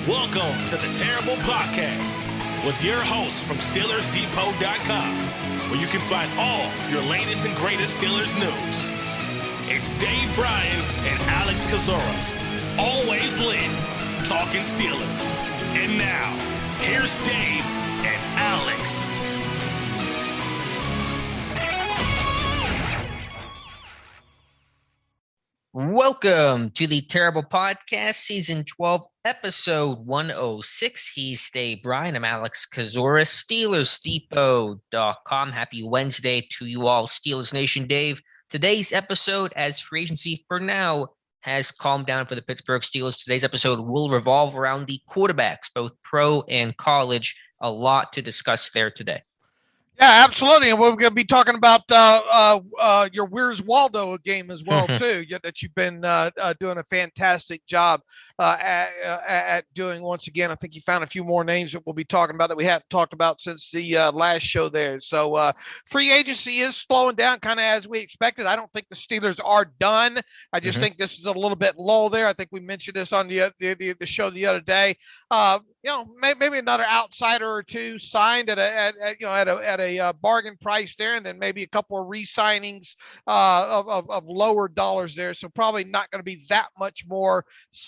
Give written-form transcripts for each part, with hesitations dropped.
Welcome to the Terrible Podcast with your hosts from SteelersDepot.com, where you can find all your latest and greatest Steelers news. It's Dave Bryan and Alex Kozora, always lit, talking Steelers. And now, here's Dave and Alex. Welcome to the Terrible Podcast, Season 12, Episode 106. He's Dave Bryan. I'm Alex Kozora, SteelersDepot.com. Happy Wednesday to you all, Steelers Nation. Dave, today's episode, as free agency for now has calmed down for the Pittsburgh Steelers, today's episode will revolve around the quarterbacks, both pro and college. A lot to discuss there today. Yeah, absolutely. And we're going to be talking about your Where's Waldo game as well, too, that you've been doing a fantastic job at doing once again. I think you found a few more names that we'll be talking about that we haven't talked about since the last show there. So free agency is slowing down kind of as we expected. I don't think the Steelers are done. I just think this is a little bit low there. I think we mentioned this on the show the other day. Maybe another outsider or two signed at a bargain price there, and then maybe a couple of re-signings of lower dollars there. So probably not going to be that much more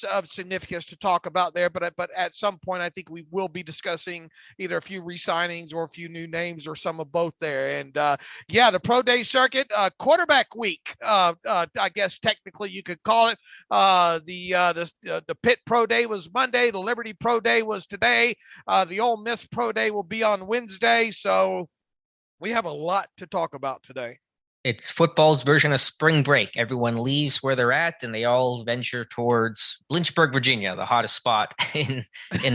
of significance to talk about there. But at some point, I think we will be discussing either a few re-signings or a few new names or some of both there. And the pro day circuit, quarterback week, I guess technically you could call it. The Pitt pro day was Monday. The Liberty pro day was today. The Ole Miss pro day will be on Wednesday. So we have a lot to talk about today. It's football's version of spring break. Everyone leaves where they're at, and they all venture towards Lynchburg, Virginia, the hottest spot in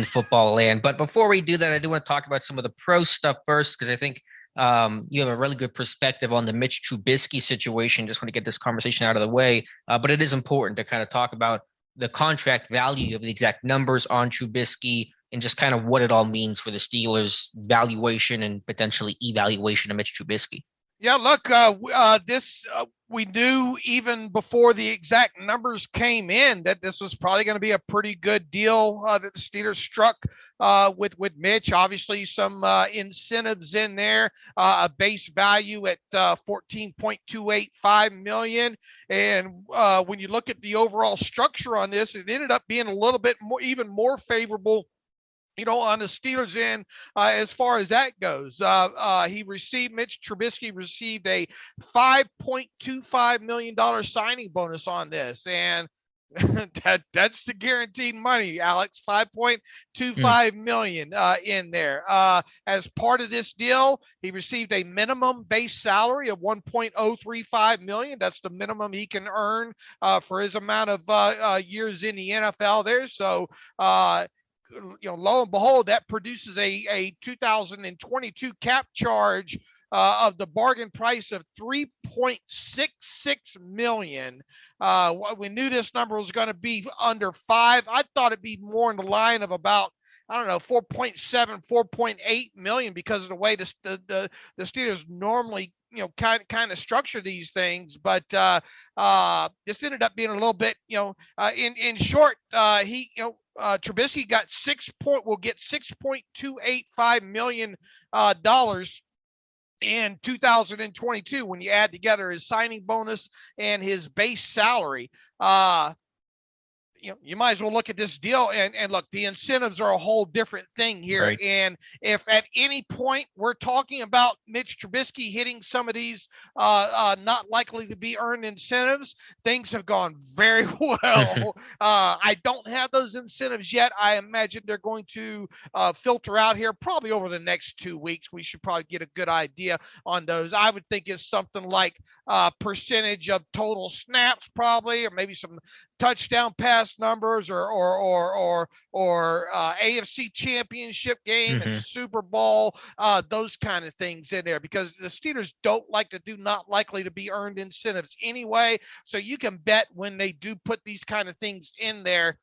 football land. But before we do that, I do want to talk about some of the pro stuff first, because I think you have a really good perspective on the Mitch Trubisky situation. Just want to get this conversation out of the way. But it is important to kind of talk about the contract value of the exact numbers on Trubisky and just kind of what it all means for the Steelers' valuation and potentially evaluation of Mitch Trubisky. Yeah, look, we knew even before the exact numbers came in that this was probably going to be a pretty good deal that the Steelers struck with Mitch. Obviously, some incentives in there, a base value at $14.285 million. And when you look at the overall structure on this, it ended up being a little bit more, even more favorable, on the Steelers end, as far as that goes. Mitch Trubisky received a $5.25 million signing bonus on this. And that's the guaranteed money, Alex, $5.25 million in there. As part of this deal, he received a minimum base salary of $1.035 million. That's the minimum he can earn for his amount of years in the NFL there. So, lo and behold, that produces a 2022 cap charge of the bargain price of $3.66 million. We knew this number was going to be under 5. I thought it'd be more in the line of about, 4.7, 4.8 million, because of the way the Steelers normally kind of structure these things. But this ended up being a little bit, in short, Trubisky will get $6.285 million in 2022 when you add together his signing bonus and his base salary. You might as well look at this deal and look, the incentives are a whole different thing here. Right. And if at any point we're talking about Mitch Trubisky hitting some of these not likely to be earned incentives, things have gone very well. I don't have those incentives yet. I imagine they're going to filter out here probably over the next 2 weeks. We should probably get a good idea on those. I would think it's something like percentage of total snaps probably, or maybe some touchdown pass numbers or AFC championship game and Super Bowl, those kind of things in there, because the Steelers don't like to do not likely to be earned incentives anyway. So you can bet when they do put these kind of things in there,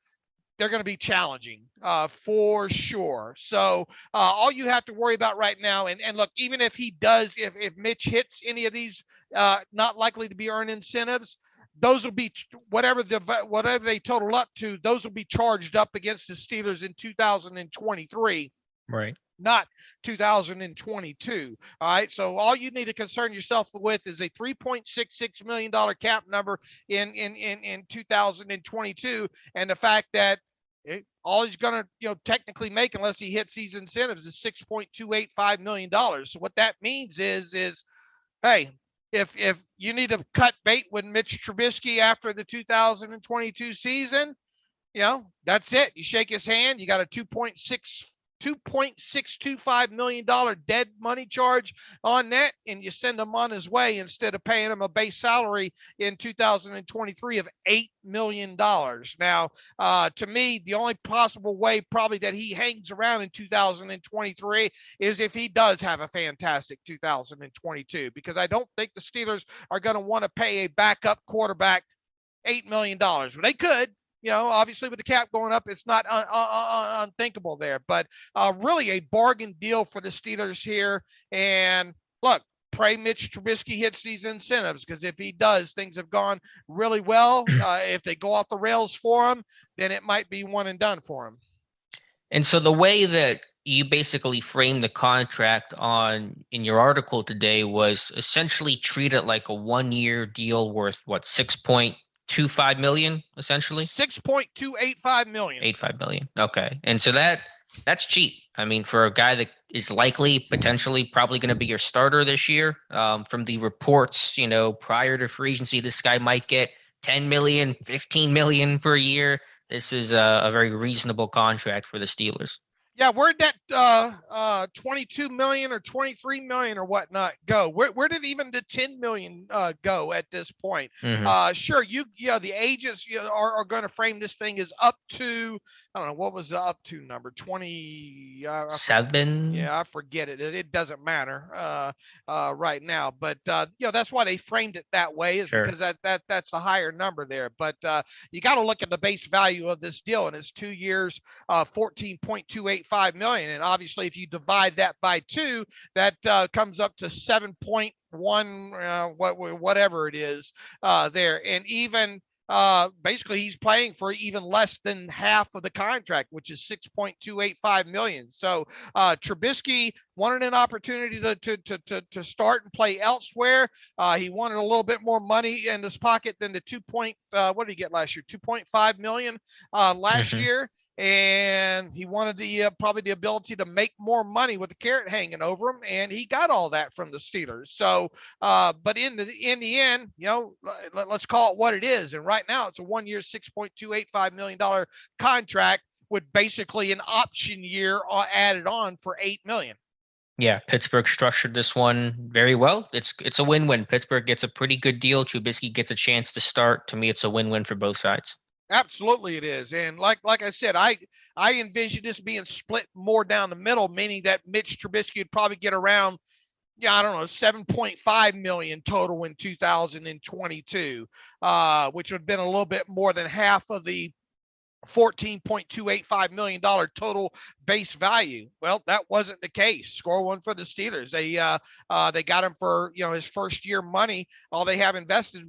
they're going to be challenging for sure. So all you have to worry about right now, and look, even if he does, if Mitch hits any of these not likely to be earned incentives, those will be whatever they total up to. Those will be charged up against the Steelers in 2023. Right. Not 2022. All right. So all you need to concern yourself with is a $3.66 million cap number in 2022. And the fact that all he's going to, technically make, unless he hits these incentives, is $6.285 million. So what that means is, hey, if you need to cut bait with Mitch Trubisky after the 2022 season, that's it. You shake his hand. You got a $2.625 million dead money charge on that, and you send him on his way instead of paying him a base salary in 2023 of $8 million. Now, to me, the only possible way probably that he hangs around in 2023 is if he does have a fantastic 2022, because I don't think the Steelers are going to want to pay a backup quarterback $8 million. Well, they could. Obviously with the cap going up, it's not unthinkable there, but really a bargain deal for the Steelers here. And look, pray Mitch Trubisky hits these incentives, because if he does, things have gone really well. If they go off the rails for him, then it might be one and done for him. And so the way that you basically framed the contract in your article today was essentially treat it like a 1-year deal worth $6.25 million, essentially. $6.285 million. $85 million. Okay. And so that's cheap. I mean, for a guy that is potentially probably going to be your starter this year, from the reports, prior to free agency, this guy might get $10 million, $15 million per year. This is a very reasonable contract for the Steelers. Yeah, where'd that 22 million or 23 million or whatnot go? Where did even the 10 million go at this point? Mm-hmm. Sure, the agents are going to frame this thing as up to, I don't know, what was the up to number? 7? Yeah, I forget it. It doesn't matter right now, but that's why they framed it that way, is sure, because that's the higher number there. But you got to look at the base value of this deal, and it's 2 years, $14.285 million, and obviously if you divide that by 2, that comes up to 7.1, whatever it is there, and even. Basically, he's playing for even less than half of the contract, which is $6.285 million. So Trubisky wanted an opportunity to start and play elsewhere. He wanted a little bit more money in his pocket than the what did he get last year? $2.5 million last year. And he wanted probably the ability to make more money with the carrot hanging over him, and he got all that from the Steelers. So, but in the end, let's call it what it is. And right now, it's a 1-year, $6.285 million contract with basically an option year added on for $8 million. Yeah, Pittsburgh structured this one very well. It's a win-win. Pittsburgh gets a pretty good deal. Trubisky gets a chance to start. To me, it's a win-win for both sides. Absolutely it is. And like I said, I envision this being split more down the middle, meaning that Mitch Trubisky would probably get around, I don't know, 7.5 million total in 2022, which would have been a little bit more than half of the $14.285 million total base value. Well, that wasn't the case. Score one for the Steelers. They got him for his first year money. All they have invested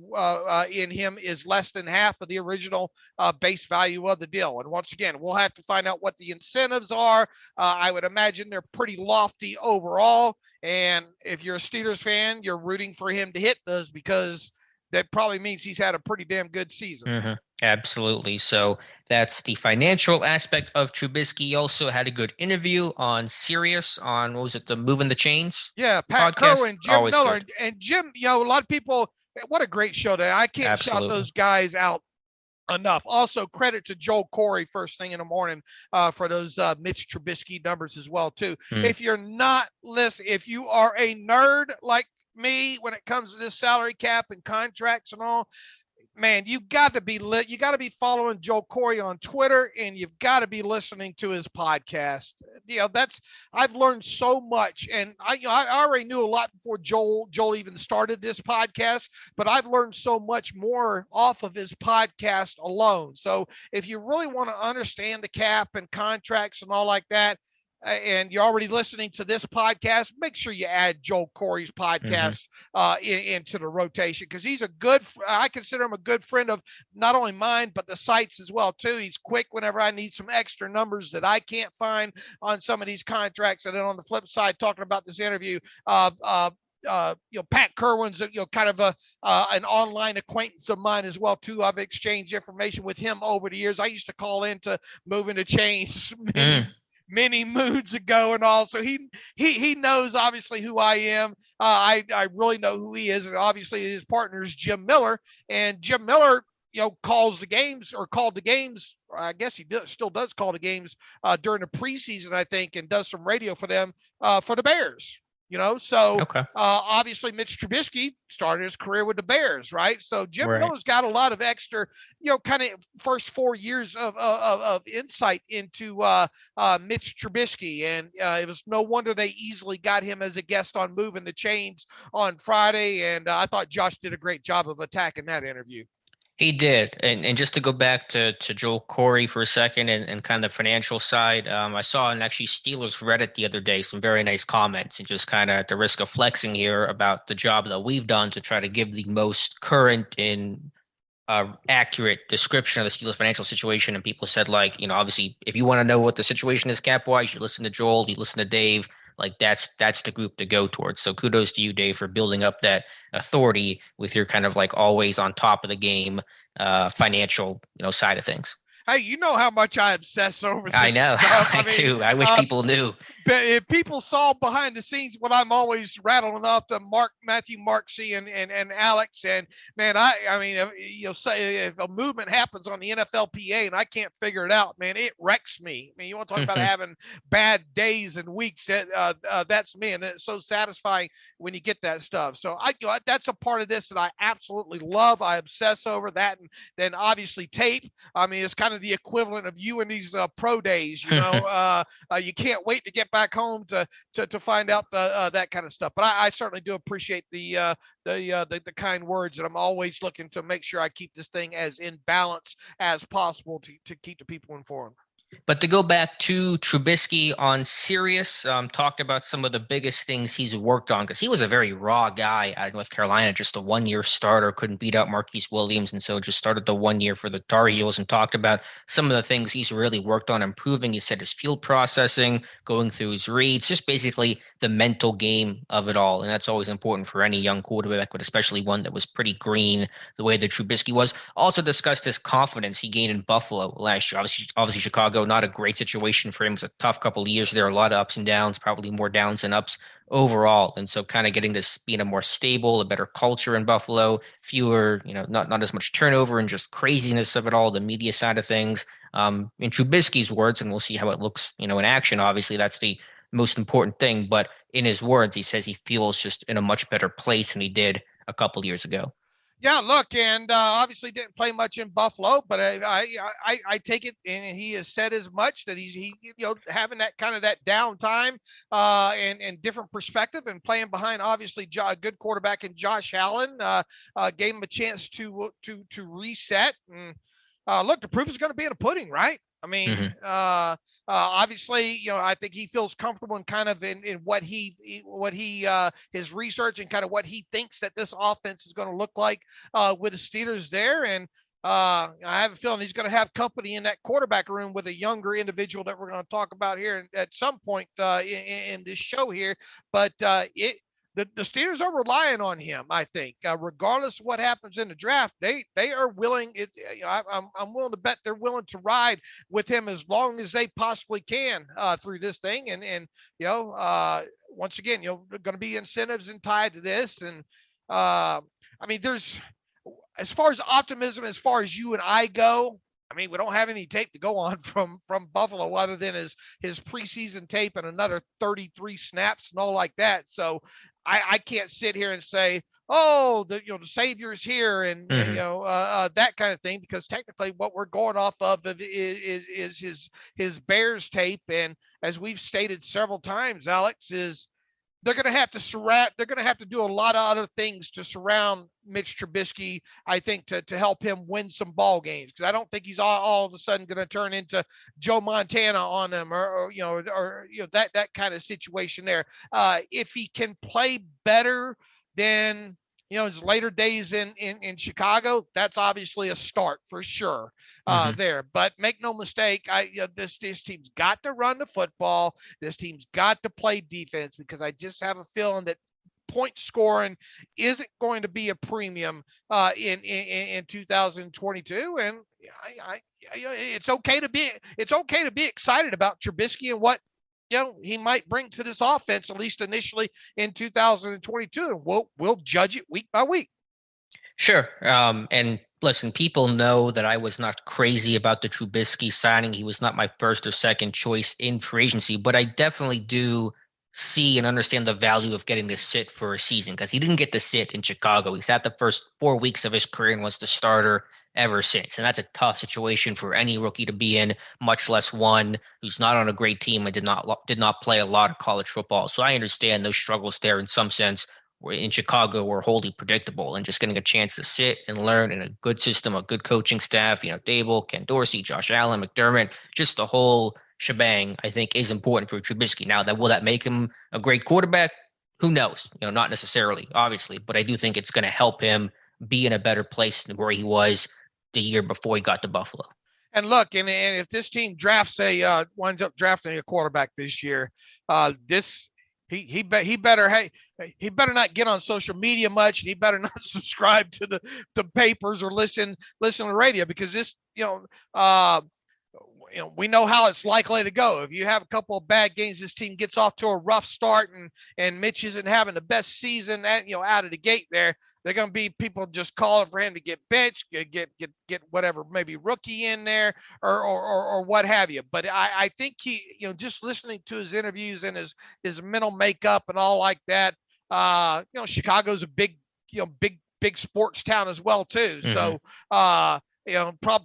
in him is less than half of the original base value of the deal. And once again, we'll have to find out what the incentives are. I would imagine they're pretty lofty overall. And if you're a Steelers fan, you're rooting for him to hit those, because that probably means he's had a pretty damn good season. Mm-hmm. Absolutely. So that's the financial aspect of Trubisky. He also had a good interview on Sirius on, what was it, the Moving the Chains? Yeah, Pat Crow and Jim Always Miller. good. And Jim, a lot of people, what a great show today. I can't shout those guys out enough. Also, credit to Joel Corey first thing in the morning for those Mitch Trubisky numbers as well, too. If you're not listening, if you are a nerd like me when it comes to this salary cap and contracts and all, man, you got to be following Joe Corey on Twitter, and you've got to be listening to his podcast. I've learned so much, and I already knew a lot before Joel even started this podcast, but I've learned so much more off of his podcast alone. So if you really want to understand the cap and contracts and all like that, and you're already listening to this podcast, make sure you add Joel Corey's podcast into the rotation, because he's I consider him a good friend of not only mine, but the site's as well, too. He's quick whenever I need some extra numbers that I can't find on some of these contracts. And then on the flip side, talking about this interview, Pat Kerwin's kind of an online acquaintance of mine as well too. I've exchanged information with him over the years. I used to call into Moving to Change many moons ago and all. So he knows obviously who I am. I really know who he is, and obviously his partner is Jim Miller, and Jim Miller called the games. I guess he still does call the games during the preseason, I think, and does some radio for them for the Bears. Obviously Mitch Trubisky started his career with the Bears, right? So Jim Miller's got a lot of extra, kind of first 4 years of insight into Mitch Trubisky. And it was no wonder they easily got him as a guest on Moving the Chains on Friday. And I thought Josh did a great job of attacking that interview. He did. And just to go back to Joel Corey for a second and kind of the financial side, I saw on actually Steelers Reddit the other day some very nice comments, and just kind of at the risk of flexing here about the job that we've done to try to give the most current and accurate description of the Steelers financial situation. And people said, obviously, if you want to know what the situation is cap-wise, you listen to Joel, you listen to Dave. That's the group to go towards. So kudos to you, Dave, for building up that authority with your kind of always on top of the game financial side of things. Hey, you know how much I obsess over this I know. stuff. I too. I wish people knew. But if people saw behind the scenes what I'm always rattling off to Matthew, Mark C, and Alex, and man, I mean, say if a movement happens on the NFLPA and I can't figure it out, man, it wrecks me. I mean, you want to talk about having bad days and weeks? That's me, and it's so satisfying when you get that stuff. So that's a part of this that I absolutely love. I obsess over that, and then obviously tape. I mean, it's kind of the equivalent of you and these pro days. You can't wait to get back home to find out that kind of stuff. But I certainly do appreciate the kind words, and I'm always looking to make sure I keep this thing as in balance as possible to keep the people informed. But to go back to Trubisky on Sirius, talked about some of the biggest things he's worked on, because he was a very raw guy at North Carolina, just a one-year starter, couldn't beat out Marquise Williams, and so just started the 1 year for the Tar Heels, and talked about some of the things he's really worked on improving. He said his field processing, going through his reads, just basically the mental game of it all. And that's always important for any young quarterback, but especially one that was pretty green the way that Trubisky was. Also discussed his confidence he gained in Buffalo last year. Obviously Chicago, not a great situation for him. It was a tough couple of years there, a lot of ups and downs, probably more downs than ups overall. And so kind of getting this being a more stable, a better culture in Buffalo, fewer, not as much turnover and just craziness of it all, the media side of things. In Trubisky's words, and we'll see how it looks, in action. Obviously, that's the most important thing. But in his words, he says he feels just in a much better place than he did a couple years ago. Yeah, look, and obviously didn't play much in Buffalo, but I take it, and he has said as much, that he's having that kind of that downtime and different perspective, and playing behind obviously a good quarterback in Josh Allen gave him a chance to reset. And look, the proof is going to be in the pudding, right? I mean, obviously, I think he feels comfortable in kind of in what he his research and kind of what he thinks that this offense is going to look like with the Steelers there. And I have a feeling he's going to have company in that quarterback room with a younger individual that we're going to talk about here at some point in this show here. But the Steelers are relying on him, I think, regardless of what happens in the draft. They are willing. I'm willing to bet they're willing to ride with him as long as they possibly can through this thing. And once again, there are going to be incentives and tied to this. And I mean, there's, as far as optimism, as far as you and I go, I mean, we don't have any tape to go on from Buffalo other than his preseason tape and another 33 snaps and all like that. So I can't sit here and say, oh, the Savior's here and that kind of thing, because technically what we're going off of is his Bears tape. And as we've stated several times, Alex, is they're going to have to surround. They're going to have to do a lot of other things to surround Mitch Trubisky, I think, to help him win some ball games. Because I don't think he's all of a sudden going to turn into Joe Montana on them, or that kind of situation there. If he can play better than his later days in Chicago, that's obviously a start for sure there. But make no mistake, this team's got to run the football. This team's got to play defense, because I just have a feeling that point scoring isn't going to be a premium in 2022. And it's okay to be excited about Trubisky and what he might bring to this offense, at least initially in 2022. And we'll judge it week by week. Sure. And listen, people know that I was not crazy about the Trubisky signing. He was not my first or second choice in free agency, but I definitely do see and understand the value of getting to sit for a season, because he didn't get to sit in Chicago. He sat the first 4 weeks of his career and was the starter ever since. And that's a tough situation for any rookie to be in, much less one who's not on a great team and did not play a lot of college football. So I understand those struggles there in some sense. In Chicago were wholly predictable, and just getting a chance to sit and learn in a good system, a good coaching staff, Dable, Ken Dorsey, Josh Allen, McDermott, just the whole shebang, I think, is important for Trubisky. Now, will that make him a great quarterback? Who knows? Not necessarily, obviously, but I do think it's going to help him be in a better place than where he was the year before he got to Buffalo. And look, and if this team winds up drafting a quarterback this year, he better not get on social media much, and he better not subscribe to the papers or listen to the radio, because this we know how it's likely to go. If you have a couple of bad games, this team gets off to a rough start, and Mitch isn't having the best season out of the gate there. They're going to be people just calling for him to get benched, get whatever, maybe rookie in there or what have you. But I think he, just listening to his interviews and his mental makeup and all like that, Chicago's a big sports town as well too. Mm-hmm. So,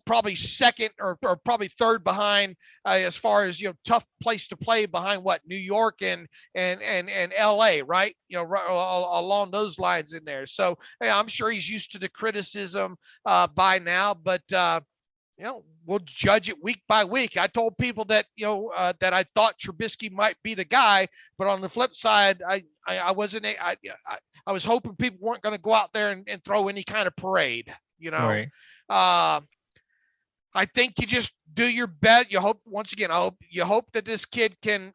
probably second or probably third behind as far as tough place to play behind New York and LA, right? Along those lines in there. So I'm sure he's used to the criticism by now, but we'll judge it week by week. I told people that that I thought Trubisky might be the guy, but on the flip side, I wasn't. I was hoping people weren't going to go out there and throw any kind of parade, Right. I think you just do your best. You hope, once again, you hope that this kid can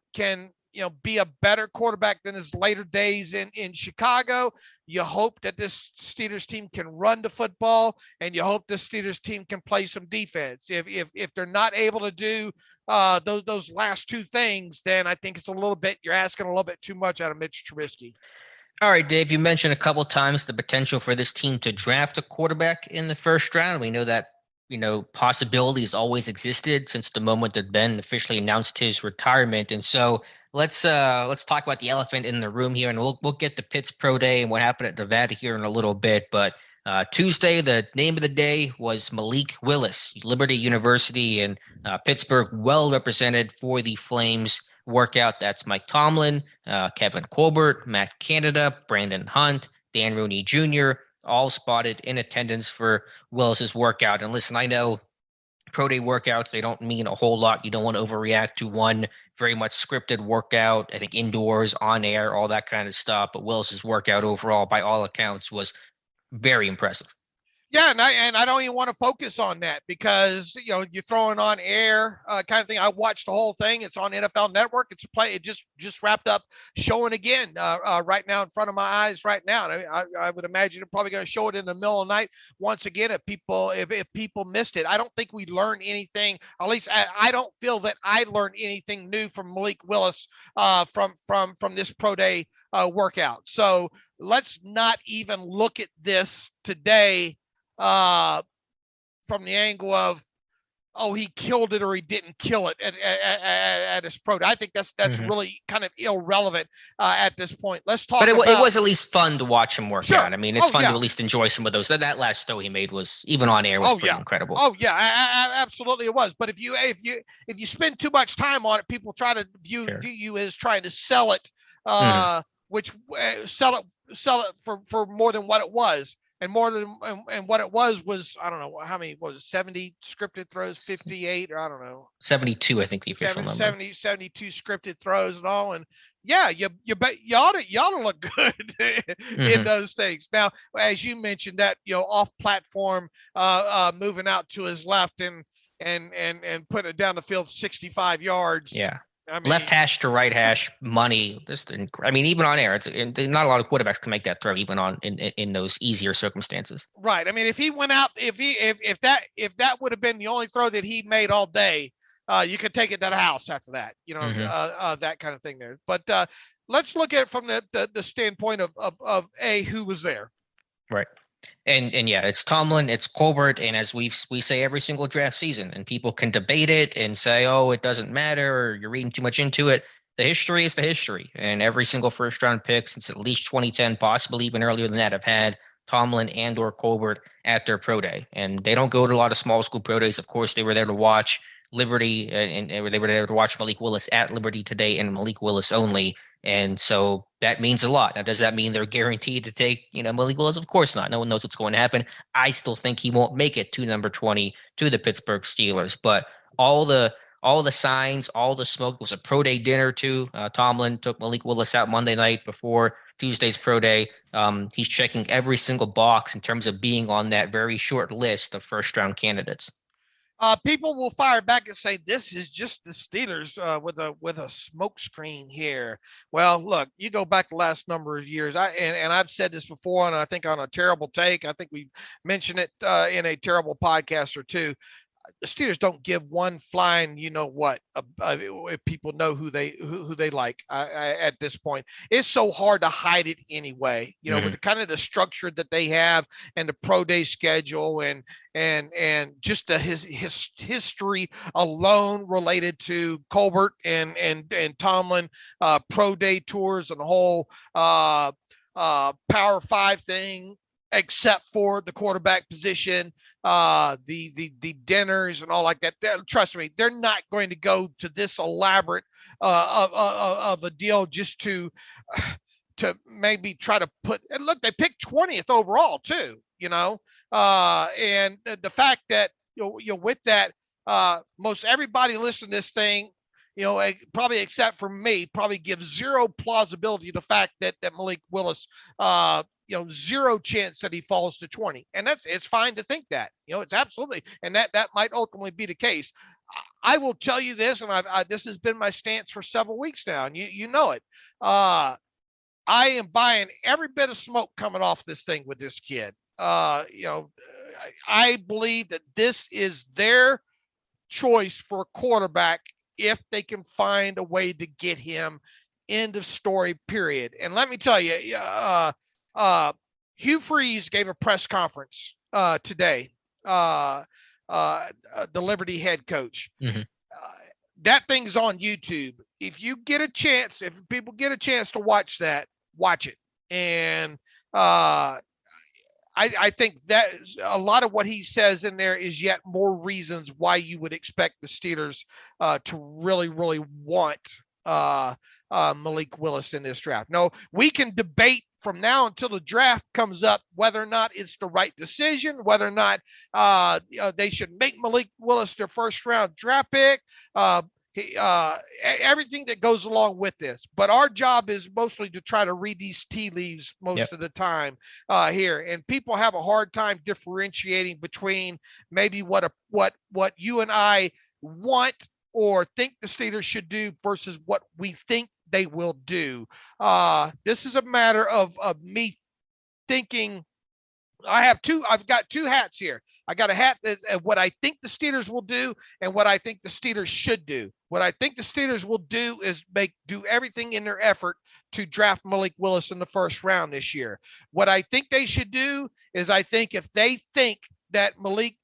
be a better quarterback than his later days in Chicago. You hope that this Steelers team can run the football, and you hope the Steelers team can play some defense. If they're not able to do those last two things, then I think you're asking a little bit too much out of Mitch Trubisky. All right, Dave, you mentioned a couple of times the potential for this team to draft a quarterback in the first round. We know that, possibilities always existed since the moment that Ben officially announced his retirement. And so let's talk about the elephant in the room here, and we'll get to Pitt's Pro Day and what happened at Nevada here in a little bit. But Tuesday, the name of the day was Malik Willis, Liberty University in Pittsburgh, well represented for the Flames workout. That's Mike Tomlin, Kevin Colbert, Matt Canada, Brandon Hunt, Dan Rooney Jr., all spotted in attendance for Willis's workout. And listen, I know pro day workouts, they don't mean a whole lot. You don't want to overreact to one very much scripted workout. I think indoors, on air, all that kind of stuff. But Willis's workout overall, by all accounts, was very impressive. Yeah, and I don't even want to focus on that, because you're throwing on air kind of thing. I watched the whole thing. It's on NFL Network. It just wrapped up showing again right now in front of my eyes right now. And I would imagine they're probably going to show it in the middle of the night once again if people missed it. I don't think we learned anything. At least I don't feel that I learned anything new from Malik Willis from this pro day workout. So let's not even look at this today from the angle of, he killed it or he didn't kill it at his pro. I think that's really kind of irrelevant at this point. Let's talk. But it was at least fun to watch him work out. I mean, it's fun to at least enjoy some of those. That last throw he made was, even on air, was pretty incredible. Oh yeah, absolutely it was. But if you spend too much time on it, people try to view you as trying to sell it which sell it for more than what it was. And what it was I don't know how many was 70 scripted throws, 58 or I don't know 72, I think the official number. 72 scripted throws and all. And yeah, you bet you ought to look good in those things. Now, as you mentioned, that off platform moving out to his left and putting it down the field 65 yards. Yeah. I mean, left hash to right hash money. Even on air, not a lot of quarterbacks can make that throw, even in those easier circumstances. Right. I mean, if he went out, if that would have been the only throw that he made all day, you could take it to the house after that. That kind of thing there. But let's look at it from the standpoint of who was there. Right. And yeah, it's Tomlin, it's Colbert, and as we say every single draft season, and people can debate it and say, oh, it doesn't matter, or you're reading too much into it. The history is the history, and every single first round pick since at least 2010, possibly even earlier than that, have had Tomlin and or Colbert at their pro day, and they don't go to a lot of small school pro days. Of course, they were there to watch Liberty, and they were there to watch Malik Willis at Liberty today, and Malik Willis only. And so that means a lot. Now, does that mean they're guaranteed to take, Malik Willis? Of course not. No one knows what's going to happen. I still think he won't make it to number 20 to the Pittsburgh Steelers. But all the signs, all the smoke. It was a pro day dinner too. Tomlin took Malik Willis out Monday night before Tuesday's pro day. He's checking every single box in terms of being on that very short list of first round candidates. People will fire back and say, this is just the Steelers with a smoke screen here. Well, look, you go back the last number of years. I've said this before, and I think on a terrible take, I think we've mentioned it in a terrible podcast or two. The Steelers don't give one flying, if people know who they like at this point. It's so hard to hide it anyway, with the kind of the structure that they have and the pro day schedule and just his history alone related to Colbert and Tomlin, pro day tours and the whole Power 5 thing. Except for the quarterback position, the dinners and all like that. Trust me, they're not going to go to this elaborate of a deal just to maybe try to put. And look, they picked 20th overall too. And the fact that with that, most everybody listening to this thing, probably except for me, probably gives zero plausibility to the fact that Malik Willis. Zero chance that he falls to 20. And it's fine to think that, it's absolutely. And that might ultimately be the case. I will tell you this, and this has been my stance for several weeks now, and you know it. I am buying every bit of smoke coming off this thing with this kid. I believe that this is their choice for a quarterback if they can find a way to get him. End of story, period. And let me tell you, Hugh Freeze gave a press conference today, the Liberty head coach. That thing's on YouTube. If you get a chance, if people get a chance to watch that, watch it. And I think that a lot of what he says in there is yet more reasons why you would expect the Steelers to really, really want Malik Willis in this draft. No, we can debate from now until the draft comes up whether or not it's the right decision, whether or not they should make Malik Willis their first round draft pick, everything that goes along with this. But our job is mostly to try to read these tea leaves most of the time here. And people have a hard time differentiating between maybe what you and I want or think the Steelers should do versus what we think they will do. This is a matter of me thinking. I've got two hats here. I got a hat that what I think the Steelers will do and what I think the Steelers should do. What I think the Steelers will do is do everything in their effort to draft Malik Willis in the first round this year. What I think they should do is I think if they think that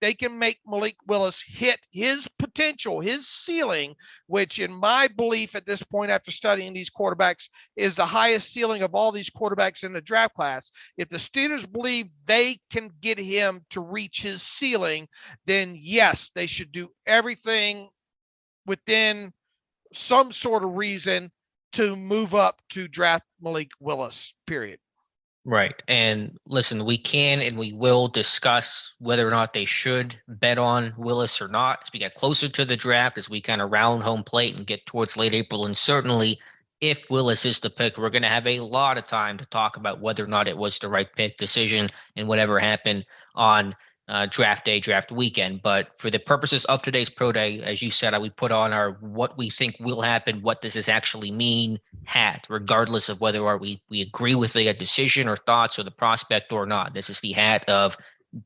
they can make Malik Willis hit his potential, his ceiling, which in my belief at this point, after studying these quarterbacks, is the highest ceiling of all these quarterbacks in the draft class. If the Steelers believe they can get him to reach his ceiling, then yes, they should do everything within some sort of reason to move up to draft Malik Willis, period. Right. And listen, we can and we will discuss whether or not they should bet on Willis or not as we get closer to the draft, as we kind of round home plate and get towards late April. And certainly, if Willis is the pick, we're going to have a lot of time to talk about whether or not it was the right pick decision and whatever happened on draft day, draft weekend. But for the purposes of today's pro day, as you said, we put on our what we think will happen, what does this actually mean hat, regardless of whether we agree with the decision or thoughts or the prospect or not. This is the hat of,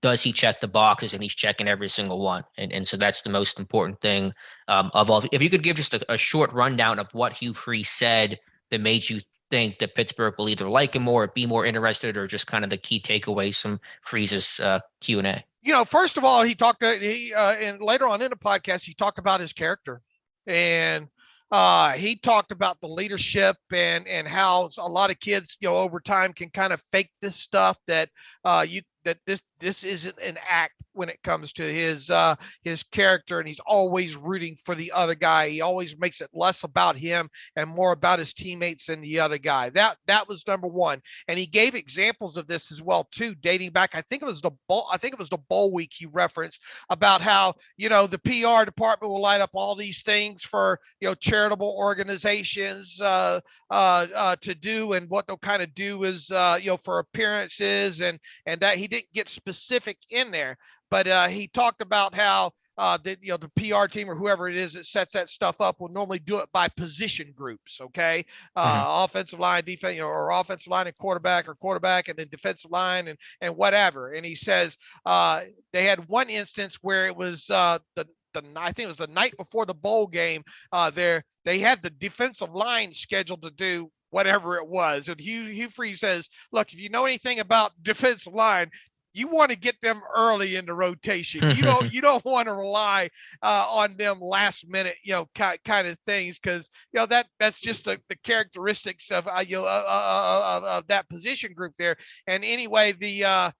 does he check the boxes? And he's checking every single one. And so that's the most important thing of all. If you could give just a short rundown of what Hugh Freeze said that made you think that Pittsburgh will either like him more or be more interested, or just kind of the key takeaways from Freeze's Q&A. First of all, and later on in the podcast, he talked about his character, and he talked about the leadership and how a lot of kids, over time can kind of fake this stuff that this isn't an act when it comes to his character, and he's always rooting for the other guy. He always makes it less about him and more about his teammates and the other guy. That was number one. And he gave examples of this as well too, dating back. I think it was the bowl week he referenced about how, the PR department will light up all these things for, charitable organizations to do, and what they'll kind of do is, for appearances, and that he didn't get specific in there. But he talked about how the PR team or whoever it is that sets that stuff up will normally do it by position groups. Okay. Offensive line, defense, or offensive line and quarterback, or quarterback and then defensive line and whatever. And he says they had one instance where it was I think it was the night before the bowl game. They had the defensive line scheduled to do whatever it was. And Hugh Freeze says, look, if you know anything about defensive line, you want to get them early in the rotation. You don't want to rely on them last minute, kind of things, because that's just the characteristics of that position group there. And anyway, the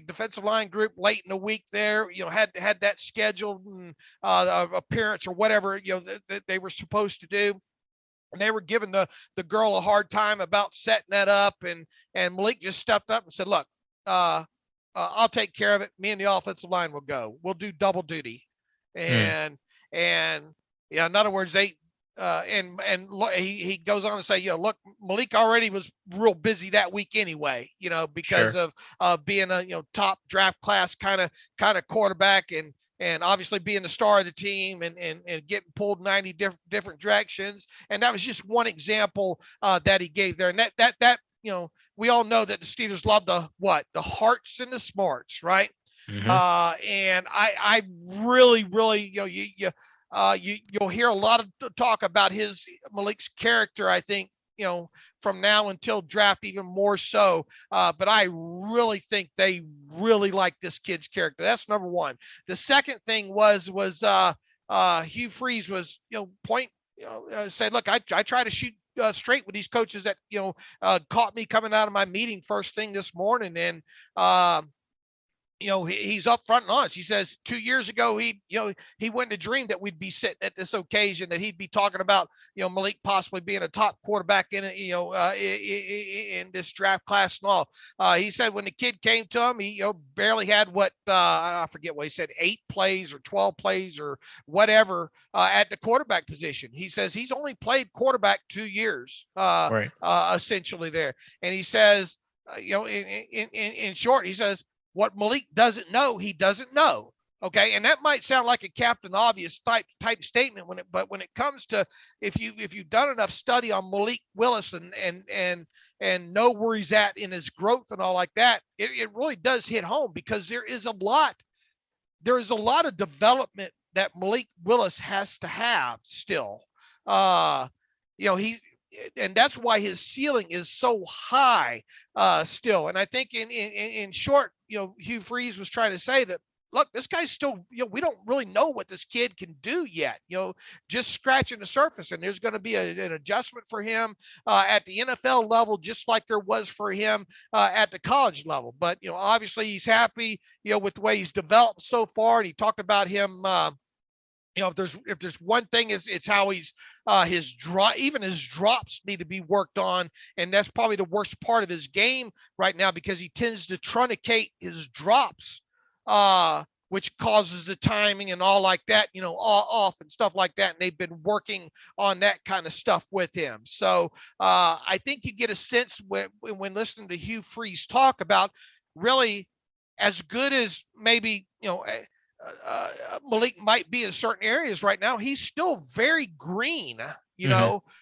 defensive line group late in the week there, had that scheduled appearance or whatever that they were supposed to do. And they were giving the girl a hard time about setting that up, and Malik just stepped up and said, look, I'll take care of it. Me and the offensive line will go. We'll do double duty. And in other words, he goes on to say, look, Malik already was real busy that week anyway, because of being a, top draft class kind of quarterback, and obviously being the star of the team and getting pulled 90 different directions. And that was just one example that he gave there. And that we all know that the Steelers love the hearts and the smarts, right? And I really, you'll hear a lot of talk about Malik's character, I think, from now until draft, even more so. But I really think they really like this kid's character. That's number one. The second thing was Hugh Freeze was, said, look, I try to shoot straight with these coaches that, caught me coming out of my meeting first thing this morning. And, he's upfront and honest. He says 2 years ago, he wouldn't have dreamed that we'd be sitting at this occasion, that he'd be talking about, Malik possibly being a top quarterback in this draft class and all. He said when the kid came to him, he barely had I forget what he said, 8 plays or 12 plays or whatever at the quarterback position. He says he's only played quarterback 2 years, essentially there. And he says, in short, he says, what Malik doesn't know, he doesn't know. Okay. And that might sound like a Captain Obvious type statement but when it comes to, if you've done enough study on Malik Willis and know where he's at in his growth and all like that, it really does hit home, because there is a lot of development that Malik Willis has to have still. And that's why his ceiling is so high still. And I think in short, Hugh Freeze was trying to say that, look, this guy's still, we don't really know what this kid can do yet, just scratching the surface. And there's going to be an adjustment for him at the NFL level, just like there was for him at the college level. But, obviously he's happy, with the way he's developed so far. And he talked about him, if there's one thing, it's how he's his drops need to be worked on, and that's probably the worst part of his game right now because he tends to truncate his drops, which causes the timing and all like that, off and stuff like that. And they've been working on that kind of stuff with him. So I think you get a sense when listening to Hugh Freeze talk about really as good as maybe Malik might be in certain areas right now, he's still very green,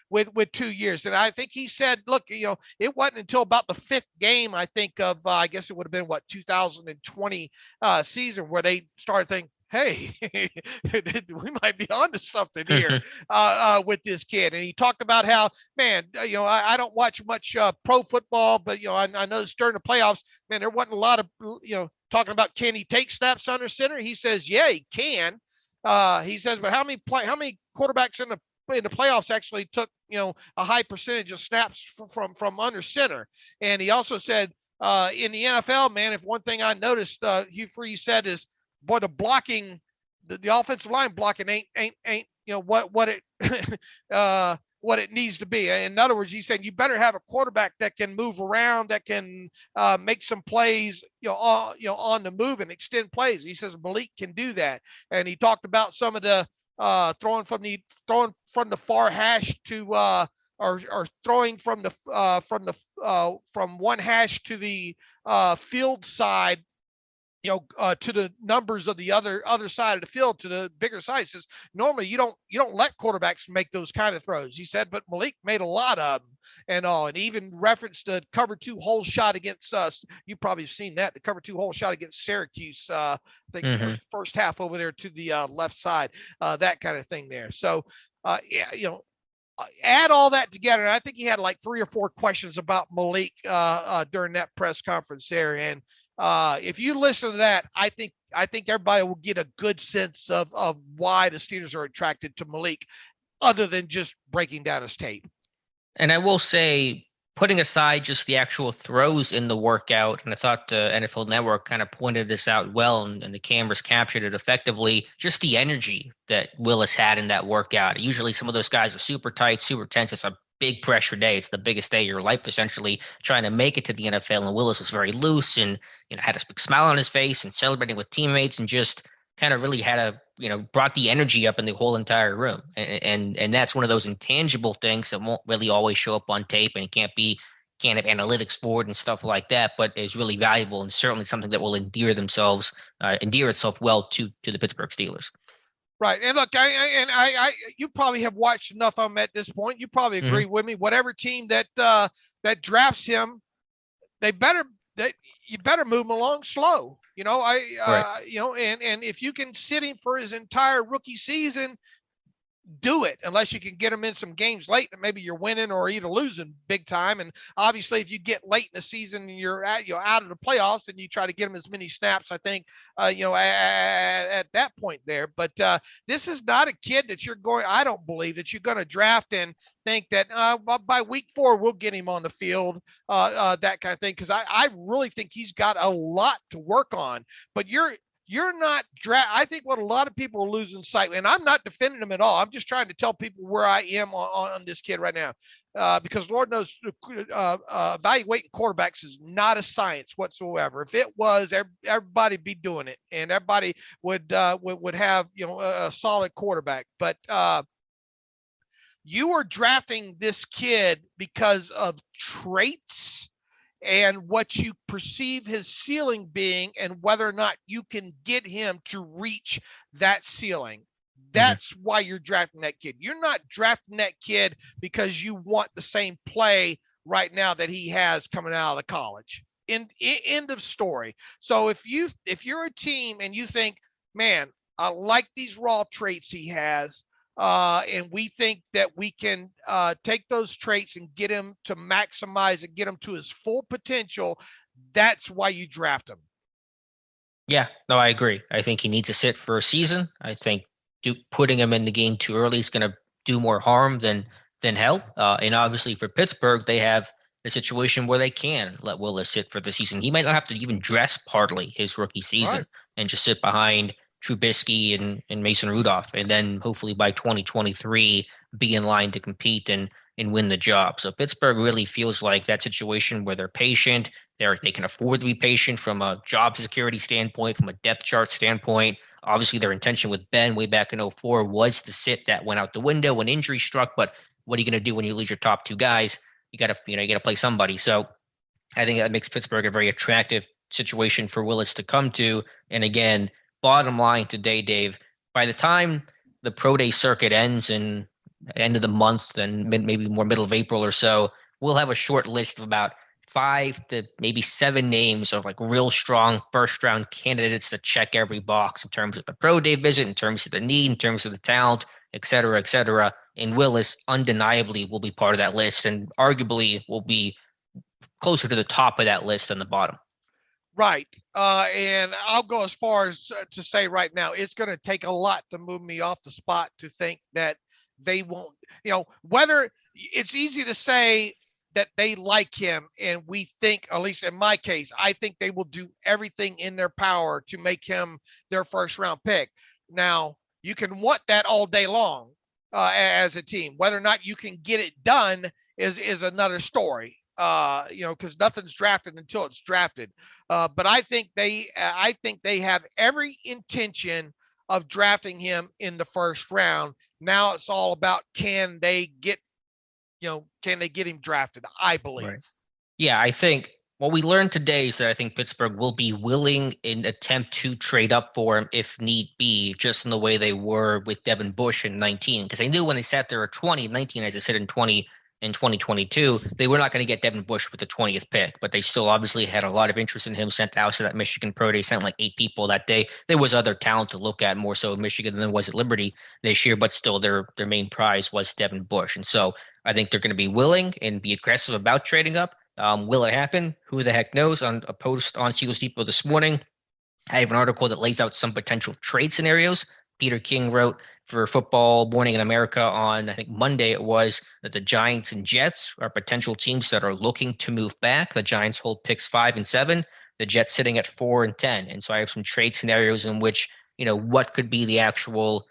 with 2 years. And I think he said, look, it wasn't until about the fifth game, I think of, I guess it would have been 2020 season where they started thinking, hey, we might be onto something here with this kid. And he talked about how, man, I don't watch much pro football, but, I know during the playoffs, man, there wasn't a lot of, talking about can he take snaps under center? He says, yeah, he can. He says, but how many quarterbacks in the playoffs actually took, a high percentage of snaps from under center? And he also said, in the NFL, man, if one thing I noticed, Hugh Freeze said is, boy, the blocking, the offensive line blocking ain't what it what it needs to be. In other words, he said you better have a quarterback that can move around, that can make some plays, on the move and extend plays. He says Malik can do that, and he talked about some of the throwing from the far hash to or throwing from one hash to the field side, to the numbers of the other side of the field, to the bigger side. Says normally you don't let quarterbacks make those kind of throws. He said, but Malik made a lot of them and all, and even referenced the cover 2 hole shot against us. You probably have seen that, the cover 2 hole shot against Syracuse. I think first half over there to the left side, that kind of thing there. So add all that together, and I think he had like 3 or 4 questions about Malik during that press conference there. And if you listen to that, I think everybody will get a good sense of why the Steelers are attracted to Malik, other than just breaking down his tape. And I will say, putting aside just the actual throws in the workout, and I thought the NFL Network kind of pointed this out well, and the cameras captured it effectively, just the energy that Willis had in that workout. Usually some of those guys are super tight, super tense. It's a big pressure day. It's the biggest day of your life, essentially, trying to make it to the NFL. And Willis was very loose and, had a big smile on his face and celebrating with teammates, and just kind of really had brought the energy up in the whole entire room. And that's one of those intangible things that won't really always show up on tape, and can't have analytics for it and stuff like that, but is really valuable and certainly something that will endear itself well to the Pittsburgh Steelers. Right. And look, I you probably have watched enough of him at this point. You probably agree with me. Whatever team that drafts him, you better move him along slow. And if you can sit him for his entire rookie season, do it, unless you can get him in some games late and maybe you're winning or either losing big time. And obviously if you get late in the season and you're out of the playoffs, and you try to get him as many snaps, I think, at that point there. But this is not a kid that I don't believe that you're going to draft and think that by week 4, we'll get him on the field, that kind of thing. Cause I really think he's got a lot to work on, but you're not I think what a lot of people are losing sight, and I'm not defending him at all. I'm just trying to tell people where I am on this kid right now, because Lord knows evaluating quarterbacks is not a science whatsoever. If it was, everybody'd be doing it, and everybody would have a solid quarterback. But you are drafting this kid because of traits and what you perceive his ceiling being, and whether or not you can get him to reach that ceiling. That's why you're drafting that kid. You're not drafting that kid because you want the same play right now that he has coming out of college. End of story. So if you're a team and you think, man, I like these raw traits he has, and we think that we can take those traits and get him to maximize and get him to his full potential, that's why you draft him. Yeah, no, I agree. I think he needs to sit for a season. I think putting him in the game too early is going to do more harm than help. And obviously for Pittsburgh, they have a situation where they can let Willis sit for the season. He might not have to even dress partly his rookie season, and just sit behind Trubisky and Mason Rudolph, and then hopefully by 2023 be in line to compete and win the job. So Pittsburgh really feels like that situation where they're patient. They can afford to be patient from a job security standpoint, from a depth chart standpoint. Obviously, their intention with Ben way back in 2004 was to sit. That went out the window when injury struck. But what are you going to do when you lose your top two guys? You got to play somebody. So I think that makes Pittsburgh a very attractive situation for Willis to come to. And again, bottom line today, Dave, by the time the pro day circuit ends in end of the month and maybe more middle of April or so, we'll have a short list of about 5 to maybe 7 names of like real strong first round candidates to check every box in terms of the pro day visit, in terms of the need, in terms of the talent, et cetera, et cetera. And Willis undeniably will be part of that list and arguably will be closer to the top of that list than the bottom. Right. And I'll go as far as to say right now, it's going to take a lot to move me off the spot to think that they won't, whether it's easy to say that they like him. And we think, at least in my case, I think they will do everything in their power to make him their first round pick. Now, you can want that all day long as a team. Whether or not you can get it done is another story. Because nothing's drafted until it's drafted. But I think they have every intention of drafting him in the first round. Now it's all about can they get him drafted, I believe. Right. Yeah, I think what we learned today is that I think Pittsburgh will be willing in attempt to trade up for him if need be, just in the way they were with Devin Bush in 19. Because they knew when they sat there at 20, 19, as I said, in 2022, they were not going to get Devin Bush with the 20th pick, but they still obviously had a lot of interest in him, sent out to that Michigan Pro Day, sent like 8 people that day. There was other talent to look at, more so in Michigan than there was at Liberty this year, but still their main prize was Devin Bush. And so I think they're going to be willing and be aggressive about trading up. Will it happen? Who the heck knows? On a post on Steelers Depot this morning, I have an article that lays out some potential trade scenarios. Peter King wrote for Football Morning in America on, I think Monday it was, that the Giants and Jets are potential teams that are looking to move back. The Giants hold picks 5 and 7, the Jets sitting at 4 and 10. And so I have some trade scenarios in which, what could be the actual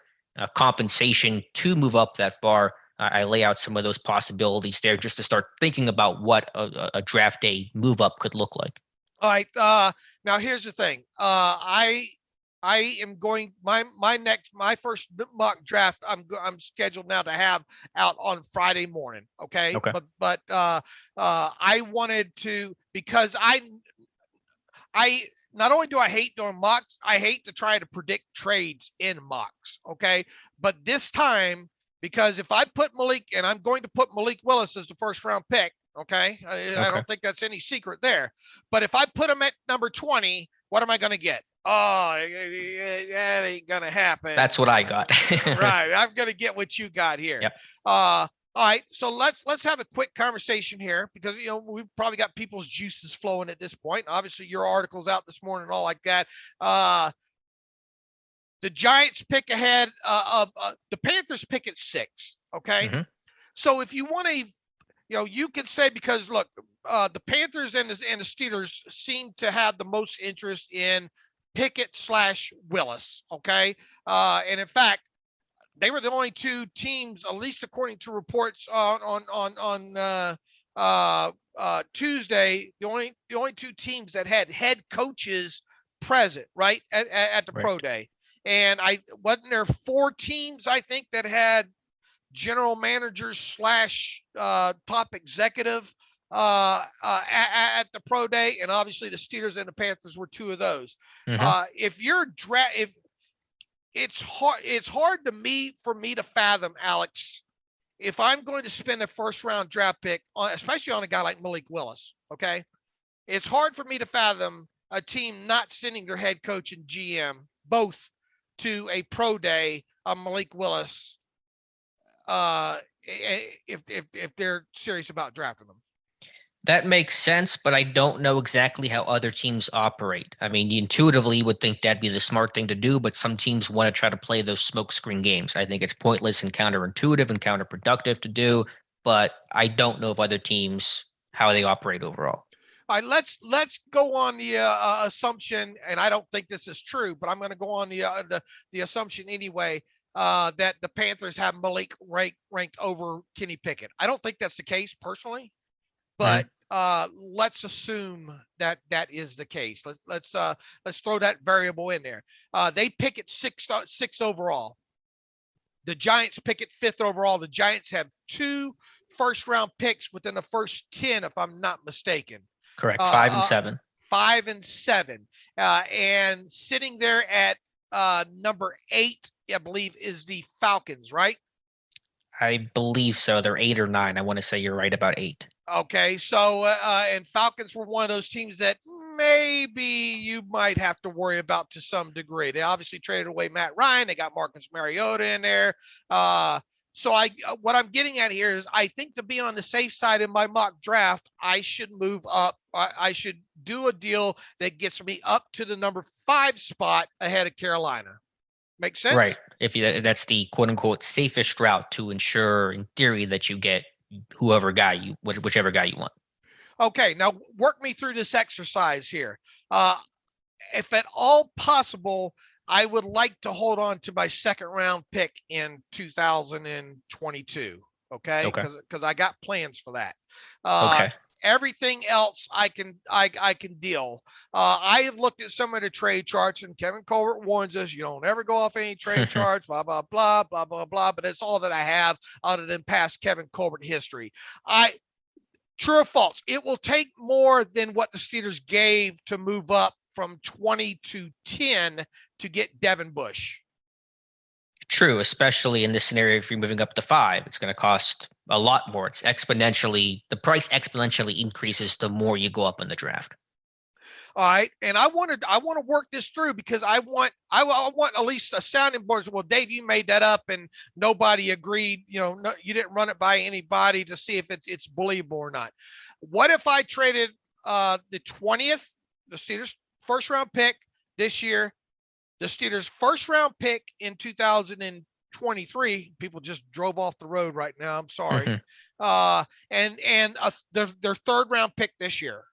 compensation to move up that far. I lay out some of those possibilities there just to start thinking about what a draft day move up could look like. All right. Now here's the thing. I am going my first mock draft. I'm scheduled now to have out on Friday morning. Okay. But I wanted to, because I not only do I hate doing mocks, I hate to try to predict trades in mocks. Okay. But this time, because if I put Malik, and I'm going to put Malik Willis as the first round pick. Okay. I don't think that's any secret there, but if I put him at number 20, what am I going to get? Oh, that ain't gonna happen. That's what I got. Right. I'm gonna get what you got here. Yep. All right. So let's have a quick conversation here, because we've probably got people's juices flowing at this point. Obviously, your article's out this morning and all like that. The Giants pick ahead of the Panthers pick at 6. Okay. Mm-hmm. So if you want to, you could say, because look, the Panthers and the Steelers seem to have the most interest in Pickett/Willis. Okay. And in fact, they were the only 2 teams, at least according to reports on Tuesday, the only 2 teams that had head coaches present, right, at the pro day. And wasn't there 4 teams, I think, that had general managers / top executive at the pro day, and obviously the Steelers and the Panthers were 2 of those. Mm-hmm. If it's hard for me to fathom, Alex, if I'm going to spend a first round draft pick especially on a guy like Malik Willis. Okay. It's hard for me to fathom a team not sending their head coach and GM both to a pro day of Malik Willis if they're serious about drafting them. That makes sense, but I don't know exactly how other teams operate. I mean, you intuitively would think that'd be the smart thing to do, but some teams want to try to play those smokescreen games. I think it's pointless and counterintuitive and counterproductive to do, but I don't know of other teams, how they operate overall. All right, let's go on the assumption, and I don't think this is true, but I'm going to go on the assumption anyway, that the Panthers have Malik ranked over Kenny Pickett. I don't think that's the case personally, but let's assume that that is the case. Let's throw that variable in there. They pick it six overall. The Giants pick it 5th overall. The Giants have 2 first-round picks within the first 10, if I'm not mistaken. Correct. 5 and 7. 5 and 7. And sitting there at number 8, I believe, is the Falcons, right? I believe so. They're 8 or 9. I want to say you're right about 8. Okay. So, and Falcons were one of those teams that maybe you might have to worry about to some degree. They obviously traded away Matt Ryan. They got Marcus Mariota in there. So what I'm getting at here is I think to be on the safe side in my mock draft, I should move up. I should do a deal that gets me up to the number 5 spot ahead of Carolina. Make sense? Right. That's the quote unquote safest route to ensure in theory that you get whichever guy you want. Okay. Now work me through this exercise here. If at all possible, I would like to hold on to my 2nd round pick in 2022. Okay. Because I got plans for that. Okay. Everything else I can deal. I have looked at some of the trade charts, and Kevin Colbert warns us, you don't ever go off any trade charts, blah, blah, blah, blah, blah, blah. But it's all that I have other than past Kevin Colbert history. True or false, it will take more than what the Steelers gave to move up from 20 to 10 to get Devin Bush. True, especially in this scenario, if you're moving up to 5, it's going to cost a lot more. The price exponentially increases the more you go up in the draft. All right. And I want to work this through because I want at least a sounding board. Well, Dave, you made that up and nobody agreed. You didn't run it by anybody to see if it's believable or not. What if I traded the 20th, the Steelers' 1st round pick this year, the Steelers' 1st round pick in 2023, people just drove off the road right now. I'm sorry. And their 3rd round pick this year.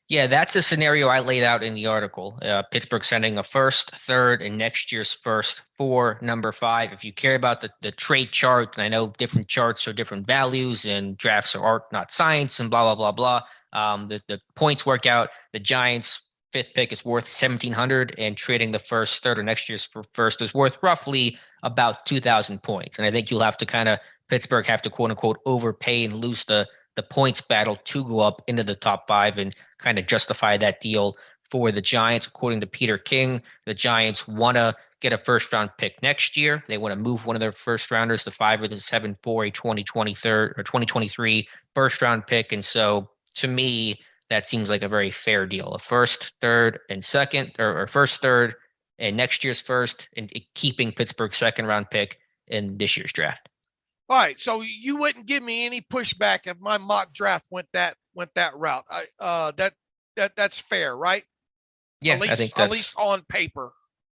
Yeah, that's a scenario I laid out in the article. Pittsburgh sending a 1st, 3rd, and next year's 1st for number 5. If you care about the trade chart, and I know different charts are different values and drafts are art, not science, and blah, blah, blah, blah. The points work out. The Giants' 5th pick is worth $1,700, and trading the 1st, 3rd, or next year's 1st is worth roughly about 2,000 points. And I think you'll have to Pittsburgh have to quote unquote overpay and lose the points battle to go up into the top 5 and kind of justify that deal for the Giants. According to Peter King, the Giants want to get a 1st round pick next year. They want to move one of their 1st rounders to 5 or the 7 for a 2023 1st round pick. And so to me, that seems like a very fair deal. A 1st, 3rd, and 2nd, or 1st, 3rd, and next year's 1st, and keeping Pittsburgh's 2nd round pick in this year's draft. All right, so you wouldn't give me any pushback if my mock draft went that route. That's fair, right? Yeah, I think that's, at least on paper.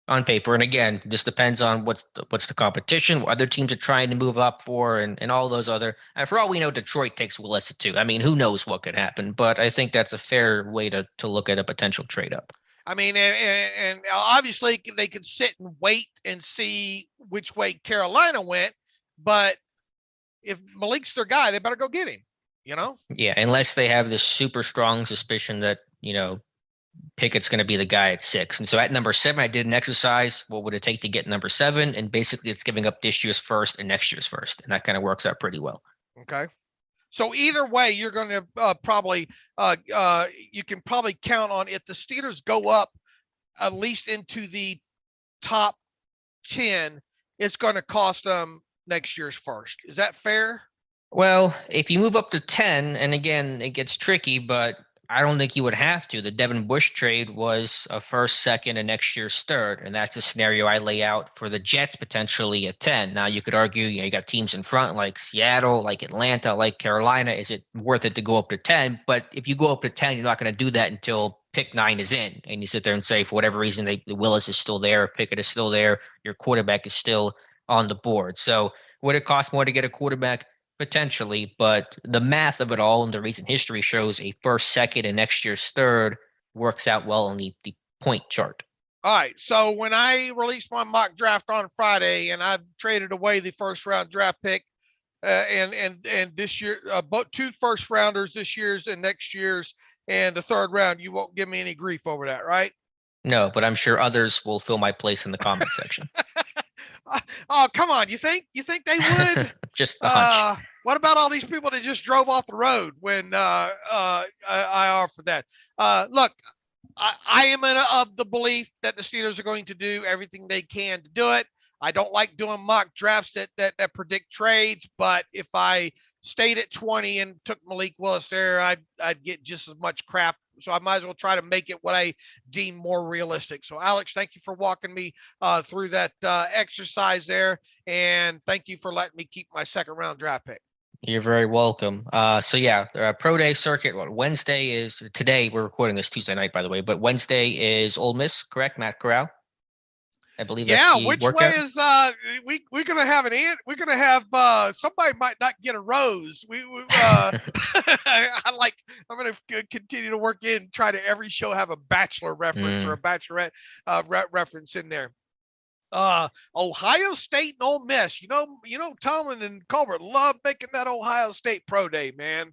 On paper, and again, this depends on what's the competition, what other teams are trying to move up for, and all those other. And for all we know, Detroit takes Willis too. I mean, who knows what could happen? But I think that's a fair way to look at a potential trade up. I mean, and obviously they could sit and wait and see which way Carolina went, but if Malik's their guy, they better go get him, Yeah, unless they have this super strong suspicion that, Pickett's going to be the guy at 6. And so at number 7, I did an exercise. What would it take to get number 7? And basically it's giving up this year's 1st and next year's 1st. And that kind of works out pretty well. Okay. So either way, you're going to probably you can probably count on if the Steelers go up at least into the top 10, it's going to cost them next year's 1st. Is that fair? Well, if you move up to 10, and again, it gets tricky, but I don't think you would have to. The Devin Bush trade was a 1st, 2nd, and next year's 3rd. And that's a scenario I lay out for the Jets potentially at 10. Now you could argue, you got teams in front like Seattle, like Atlanta, like Carolina. Is it worth it to go up to 10? But if you go up to 10, you're not going to do that until pick 9 is in. And you sit there and say, for whatever reason, the Willis is still there, Pickett is still there, your quarterback is still on the board. So would it cost more to get a quarterback? Potentially, but the math of it all and the recent history shows a first, second, and next year's third works out well on the point chart. All right. So when I released my mock draft on Friday, and I've traded away the first round draft pick, and this year, both 2 first rounders this year's and next year's, and the third round, you won't give me any grief over that, right? No, but I'm sure others will fill my place in the comment section. Oh, come on. You think they would? Just a hunch. What about all these people that just drove off the road when I offered that? Look, I am of the belief that the Steelers are going to do everything they can to do it. I don't like doing mock drafts that predict trades, but if I stayed at 20 and took Malik Willis there, I'd get just as much crap. So I might as well try to make it what I deem more realistic. So Alex, thank you for walking me through that exercise there. And thank you for letting me keep my second round draft pick. You're very welcome. Pro Day circuit. Wednesday is today. We're recording this Tuesday night, by the way, but Wednesday is Ole Miss, correct? Matt Corral, I believe. Yeah. Which way is we're gonna have we're gonna have somebody might not get a rose. I'm gonna continue to work in, try to every show have a Bachelor reference or a Bachelorette reference in there. Ohio State and Ole Miss. You know, Tomlin and Colbert love making that Ohio State pro day, man.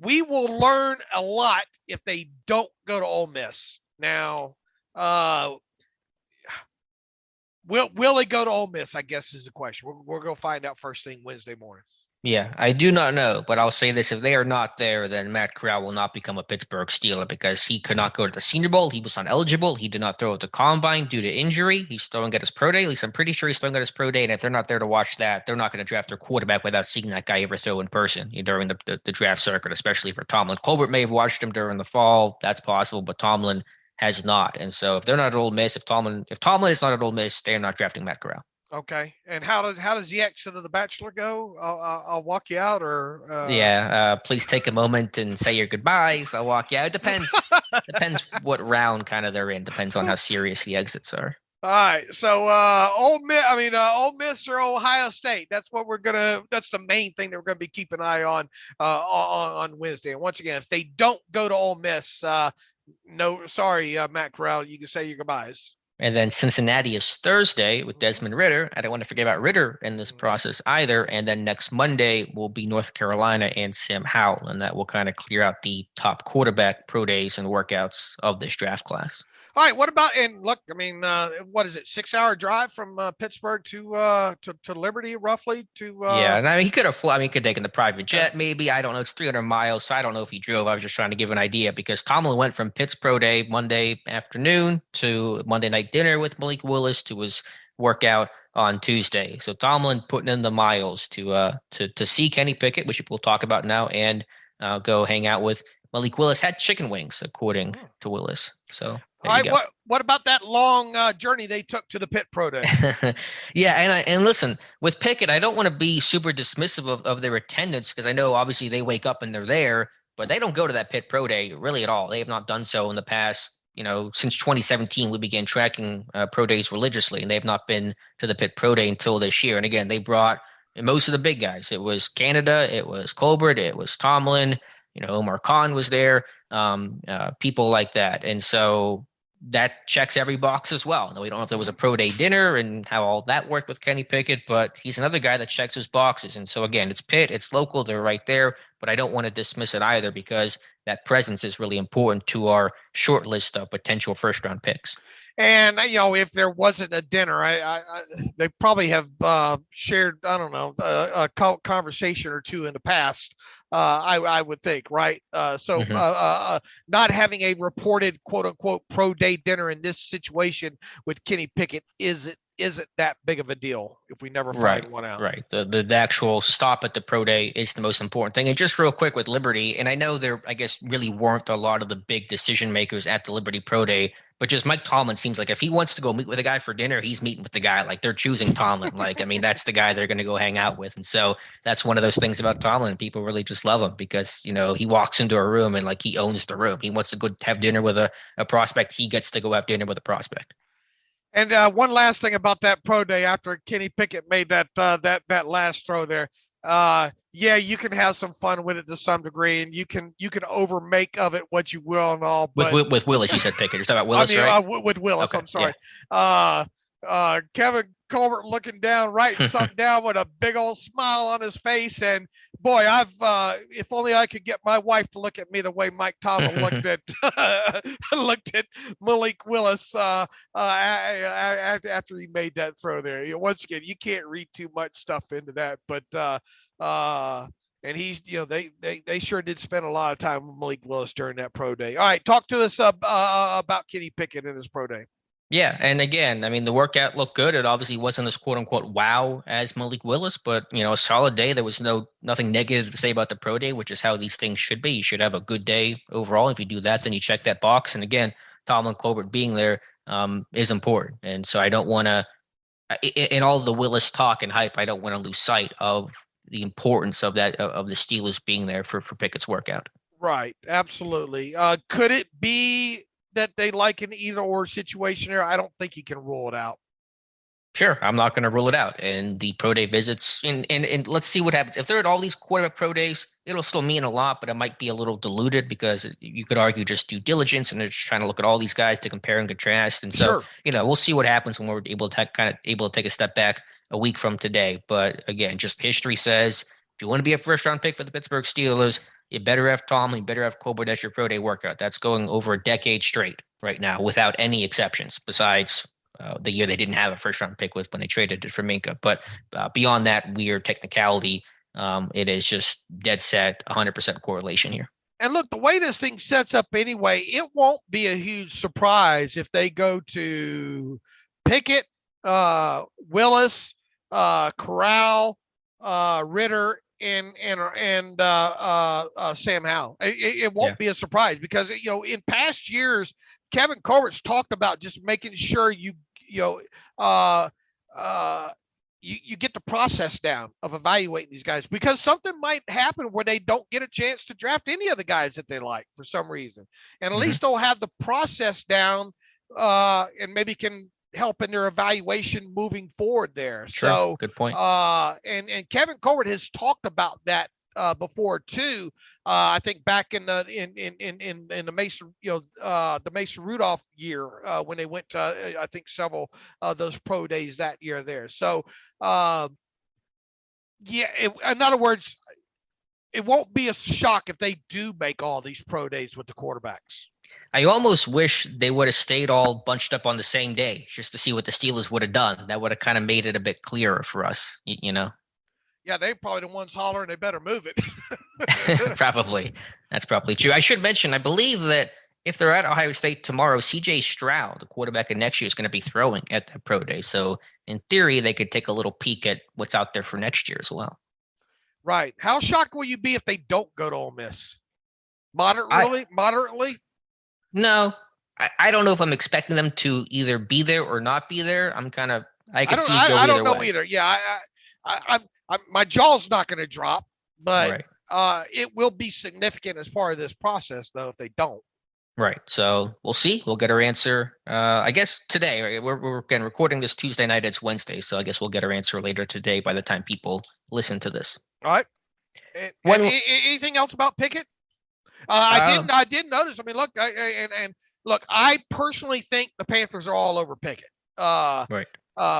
We will learn a lot if they don't go to Ole Miss. Now, will they go to Ole Miss? I guess is the question. We're going to find out first thing Wednesday morning. Yeah, I do not know, but I'll say this. If they are not there, then Matt Corral will not become a Pittsburgh Steeler because he could not go to the Senior Bowl. He was ineligible. He did not throw at the Combine due to injury. He's throwing at his pro day. At least I'm pretty sure he's throwing at his pro day. And if they're not there to watch that, they're not going to draft their quarterback without seeing that guy ever throw in person during the draft circuit, especially for Tomlin. Colbert may have watched him during the fall. That's possible, but Tomlin has not. And so if they're not at Ole Miss, if Tomlin is not at Ole Miss, they're not drafting Matt Corral. Okay. And how does the exit of the Bachelor go? I'll walk you out, or please take a moment and say your goodbyes. I'll walk you out. It depends. Depends what round kind of they're in. Depends on how serious the exits are. All right. So Ole Miss or Ohio State. That's what that's the main thing that we're gonna be keeping an eye on Wednesday. And once again, if they don't go to Ole Miss, Matt Corral, you can say your goodbyes. And then Cincinnati is Thursday with Desmond Ridder. I don't want to forget about Ridder in this process either. And then next Monday will be North Carolina and Sam Howell. And that will kind of clear out the top quarterback pro days and workouts of this draft class. All right. What about, and look, I mean, what is it? 6-hour drive from Pittsburgh to Liberty, roughly? Yeah. And I mean, he could have flown. I mean, he could have taken the private jet, maybe. I don't know. It's 300 miles. So I don't know if he drove. I was just trying to give an idea because Tomlin went from Pitt's pro day Monday afternoon to Monday night dinner with Malik Willis to his workout on Tuesday. So Tomlin putting in the miles to see Kenny Pickett, which we'll talk about now, and go hang out with Malik Willis. Had chicken wings, according to Willis. So. All right, what about that long journey they took to the Pitt Pro Day? Yeah, and listen, with Pickett, I don't want to be super dismissive of their attendance because I know obviously they wake up and they're there, but they don't go to that Pitt Pro Day really at all. They have not done so in the past, since 2017. We began tracking pro days religiously, and they have not been to the Pitt Pro Day until this year. And again, they brought most of the big guys. It was Canada, it was Colbert, it was Tomlin, Omar Khan was there, people like that, and so. That checks every box as well. Now, we don't know if there was a pro day dinner and how all that worked with Kenny Pickett, but he's another guy that checks his boxes. And so, again, it's Pitt, it's local, they're right there, but I don't want to dismiss it either because that presence is really important to our short list of potential first-round picks. And, if there wasn't a dinner, they probably have shared, I don't know, a conversation or two in the past, I would think, right? Not having a reported, quote unquote, pro day dinner in this situation with Kenny Pickett isn't that big of a deal if we never find one out. Right. The actual stop at the pro day is the most important thing. And just real quick with Liberty, and I know there, I guess, really weren't a lot of the big decision makers at the Liberty pro day, but just Mike Tomlin seems like if he wants to go meet with a guy for dinner, he's meeting with the guy. Like they're choosing Tomlin. That's the guy they're going to go hang out with. And so that's one of those things about Tomlin. People really just love him because, he walks into a room and he owns the room. He wants to go have dinner with a prospect. He gets to go have dinner with a prospect. And one last thing about that pro day after Kenny Pickett made that last throw there. Yeah, you can have some fun with it to some degree, and you can over make of it what you will and all. But with Willis, you said Pickett. You're talking about Willis, right? With Willis, Okay, I'm sorry. Yeah. Kevin Colbert looking down, writing something down with a big old smile on his face. And boy, if only I could get my wife to look at me the way Mike Tomlin looked at Malik Willis after he made that throw there. Once again, you can't read too much stuff into that, but and he's, they sure did spend a lot of time with Malik Willis during that pro day. All right, talk to us about Kenny Pickett and his pro day. Yeah, and again, I mean, the workout looked good. It obviously wasn't as quote unquote wow as Malik Willis, but a solid day. There was nothing negative to say about the pro day, which is how these things should be. You should have a good day overall. If you do that, then you check that box. And again, Tomlin Colbert being there is important. And so I don't want to, in all the Willis talk and hype, I don't want to lose sight of the importance of that, of the Steelers being there for Pickett's workout. Right, absolutely. Could it be that they like an either or situation here? I don't think you can rule it out. Sure, I'm not going to rule it out. And the pro day visits, and let's see what happens. If they're at all these quarterback pro days, it'll still mean a lot, but it might be a little diluted because you could argue just due diligence, and they're just trying to look at all these guys to compare and contrast. And so, sure. We'll see what happens when we're able to take a step back a week from today. But again, just history says if you want to be a first round pick for the Pittsburgh Steelers, you better have Tomlin, you better have Colbert at your pro day workout. That's going over a decade straight right now without any exceptions besides the year they didn't have a first round pick was when they traded it for Minka. But beyond that weird technicality, it is just dead set 100% correlation here. And look, the way this thing sets up anyway, it won't be a huge surprise if they go to Pickett, Willis, Corral, Ritter, and Sam Howell. It won't be a surprise because in past years, Kevin Colbert's talked about just making sure you get the process down of evaluating these guys, because something might happen where they don't get a chance to draft any of the guys that they like for some reason, and at least they'll have the process down and maybe can help in their evaluation moving forward there. Sure. So good point. And Kevin Colbert has talked about that before too. I think back in the Mason, the Mason Rudolph year when they went to I think several of those pro days that year there. So in other words, it won't be a shock if they do make all these pro days with the quarterbacks. I almost wish they would have stayed all bunched up on the same day just to see what the Steelers would have done. That would have kind of made it a bit clearer for us, Yeah, they probably the ones hollering they better move it. Probably. That's probably true. I should mention, I believe that if they're at Ohio State tomorrow, C.J. Stroud, the quarterback of next year, is going to be throwing at the pro day. So in theory, they could take a little peek at what's out there for next year as well. Right. How shocked will you be if they don't go to Ole Miss? Moderately? No, I don't know if I'm expecting them to either be there or not be there. I could see it go either way. I don't know either. Yeah, my jaw's not going to drop, but it will be significant as far as this process, though, if they don't. Right. So we'll see. We'll get our answer, I guess, today. Right? We're again recording this Tuesday night. It's Wednesday, so I guess we'll get our answer later today by the time people listen to this. All right. Anything else about Pickett? I did notice. I mean, look, I personally think the Panthers are all over Pickett. Right.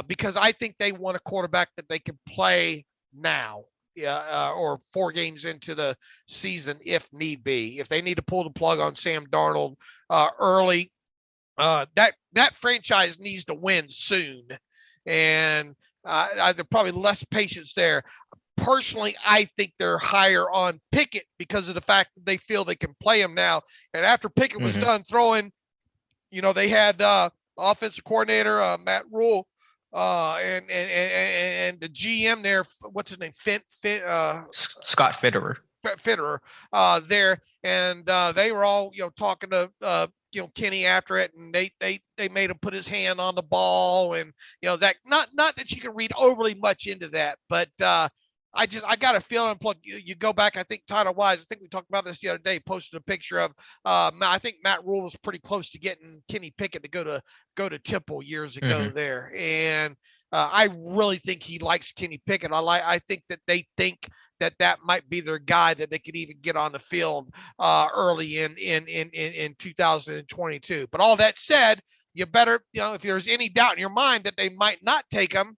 Because I think they want a quarterback that they can play now, or 4 games into the season if need be. If they need to pull the plug on Sam Darnold early, that franchise needs to win soon, and there's probably less patience there. Personally, I think they're higher on Pickett because of the fact that they feel they can play him now. And after Pickett was done throwing, they had offensive coordinator Matt Rule and the GM there. What's his name? Scott Fitterer. There, and they were all talking to Kenny after it, and they made him put his hand on the ball, and that not that you can read overly much into that, but I got a feeling. Look, you go back. I think title wise, I think we talked about this the other day. Posted a picture of. I think Matt Rule was pretty close to getting Kenny Pickett to go to Temple years ago there, and I really think he likes Kenny Pickett. I think that they think that might be their guy that they could even get on the field early in 2022. But all that said, you better, if there's any doubt in your mind that they might not take him,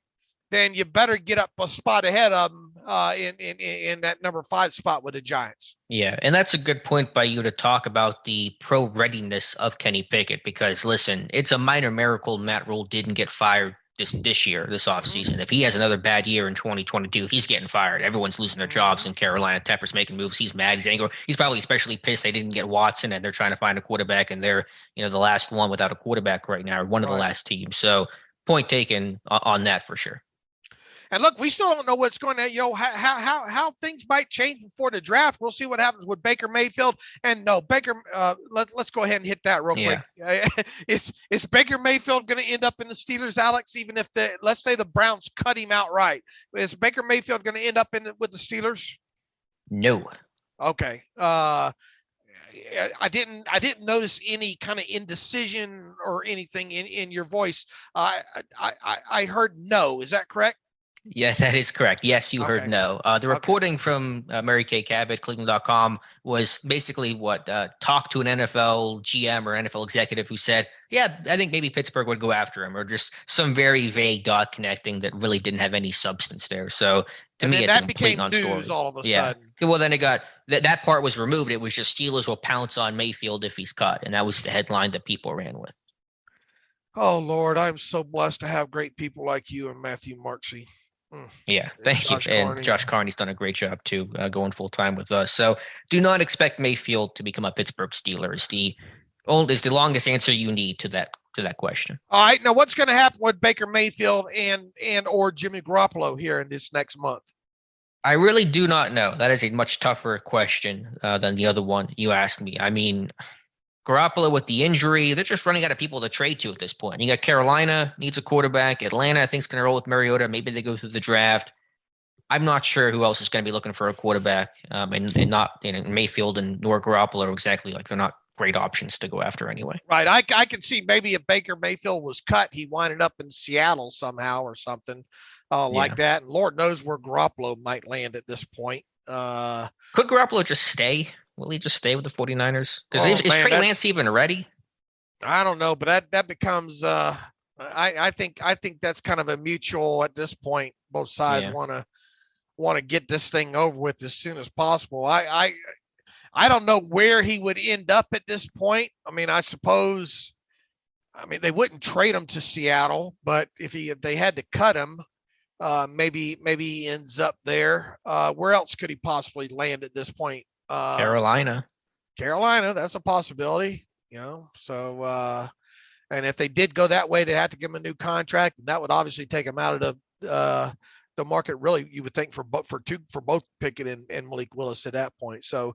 then you better get up a spot ahead of them in that number 5 spot with the Giants. Yeah, and that's a good point by you to talk about the pro readiness of Kenny Pickett, because listen, it's a minor miracle Matt Rule didn't get fired this offseason. If he has another bad year in 2022, he's getting fired. Everyone's losing their jobs in Carolina. Tepper's making moves. He's mad. He's angry. He's probably especially pissed they didn't get Watson, and they're trying to find a quarterback, and they're the last one without a quarterback right now, or one of the last teams. So point taken on that for sure. And look, we still don't know what's going to, how things might change before the draft. We'll see what happens with Baker Mayfield. And no, Baker, let's go ahead and hit that real quick. Is Baker Mayfield going to end up in the Steelers, Alex? Even if let's say the Browns cut him outright, is Baker Mayfield going to end up with the Steelers? No. Okay. I didn't notice any kind of indecision or anything in your voice. I heard no. Is that correct? Yes, that is correct. Yes, you heard no. The reporting from Mary Kay Cabot, Cleveland.com, was basically talk to an NFL GM or NFL executive who said, yeah, I think maybe Pittsburgh would go after him, or just some very vague dot connecting that really didn't have any substance there. So to me, it's a complete non-story. All of a sudden. Well, then it got that part was removed. It was just Steelers will pounce on Mayfield if he's cut, and that was the headline that people ran with. Oh Lord, I'm so blessed to have great people like you and Matthew Marksey. Yeah, thank you. And Josh Carney's done a great job too, going full time with us. So do not expect Mayfield to become a Pittsburgh Steeler. Is the longest answer you need to that question. All right, now what's going to happen with Baker Mayfield and or Jimmy Garoppolo here in this next month? I really do not know. That is a much tougher question than the other one you asked me. I mean, Garoppolo with the injury, they're just running out of people to trade to at this point. You got Carolina needs a quarterback. Atlanta, I think, is going to roll with Mariota. Maybe they go through the draft. I'm not sure who else is going to be looking for a quarterback, and not Mayfield and nor Garoppolo are exactly they're not great options to go after anyway. Right. I can see maybe if Baker Mayfield was cut, he winded up in Seattle somehow or something like that. And Lord knows where Garoppolo might land at this point. Could Garoppolo just stay? Will he just stay with the 49ers? Because is Trey Lance even ready? I don't know, but that becomes I think that's kind of a mutual at this point. Both sides want to get this thing over with as soon as possible. I don't know where he would end up at this point. I mean, I suppose they wouldn't trade him to Seattle, but if they had to cut him, maybe he ends up there. Where else could he possibly land at this point? Carolina, that's a possibility, so and if they did go that way, they had to give him a new contract, and that would obviously take him out of the market, really, you would think, for both Pickett and Malik Willis at that point. So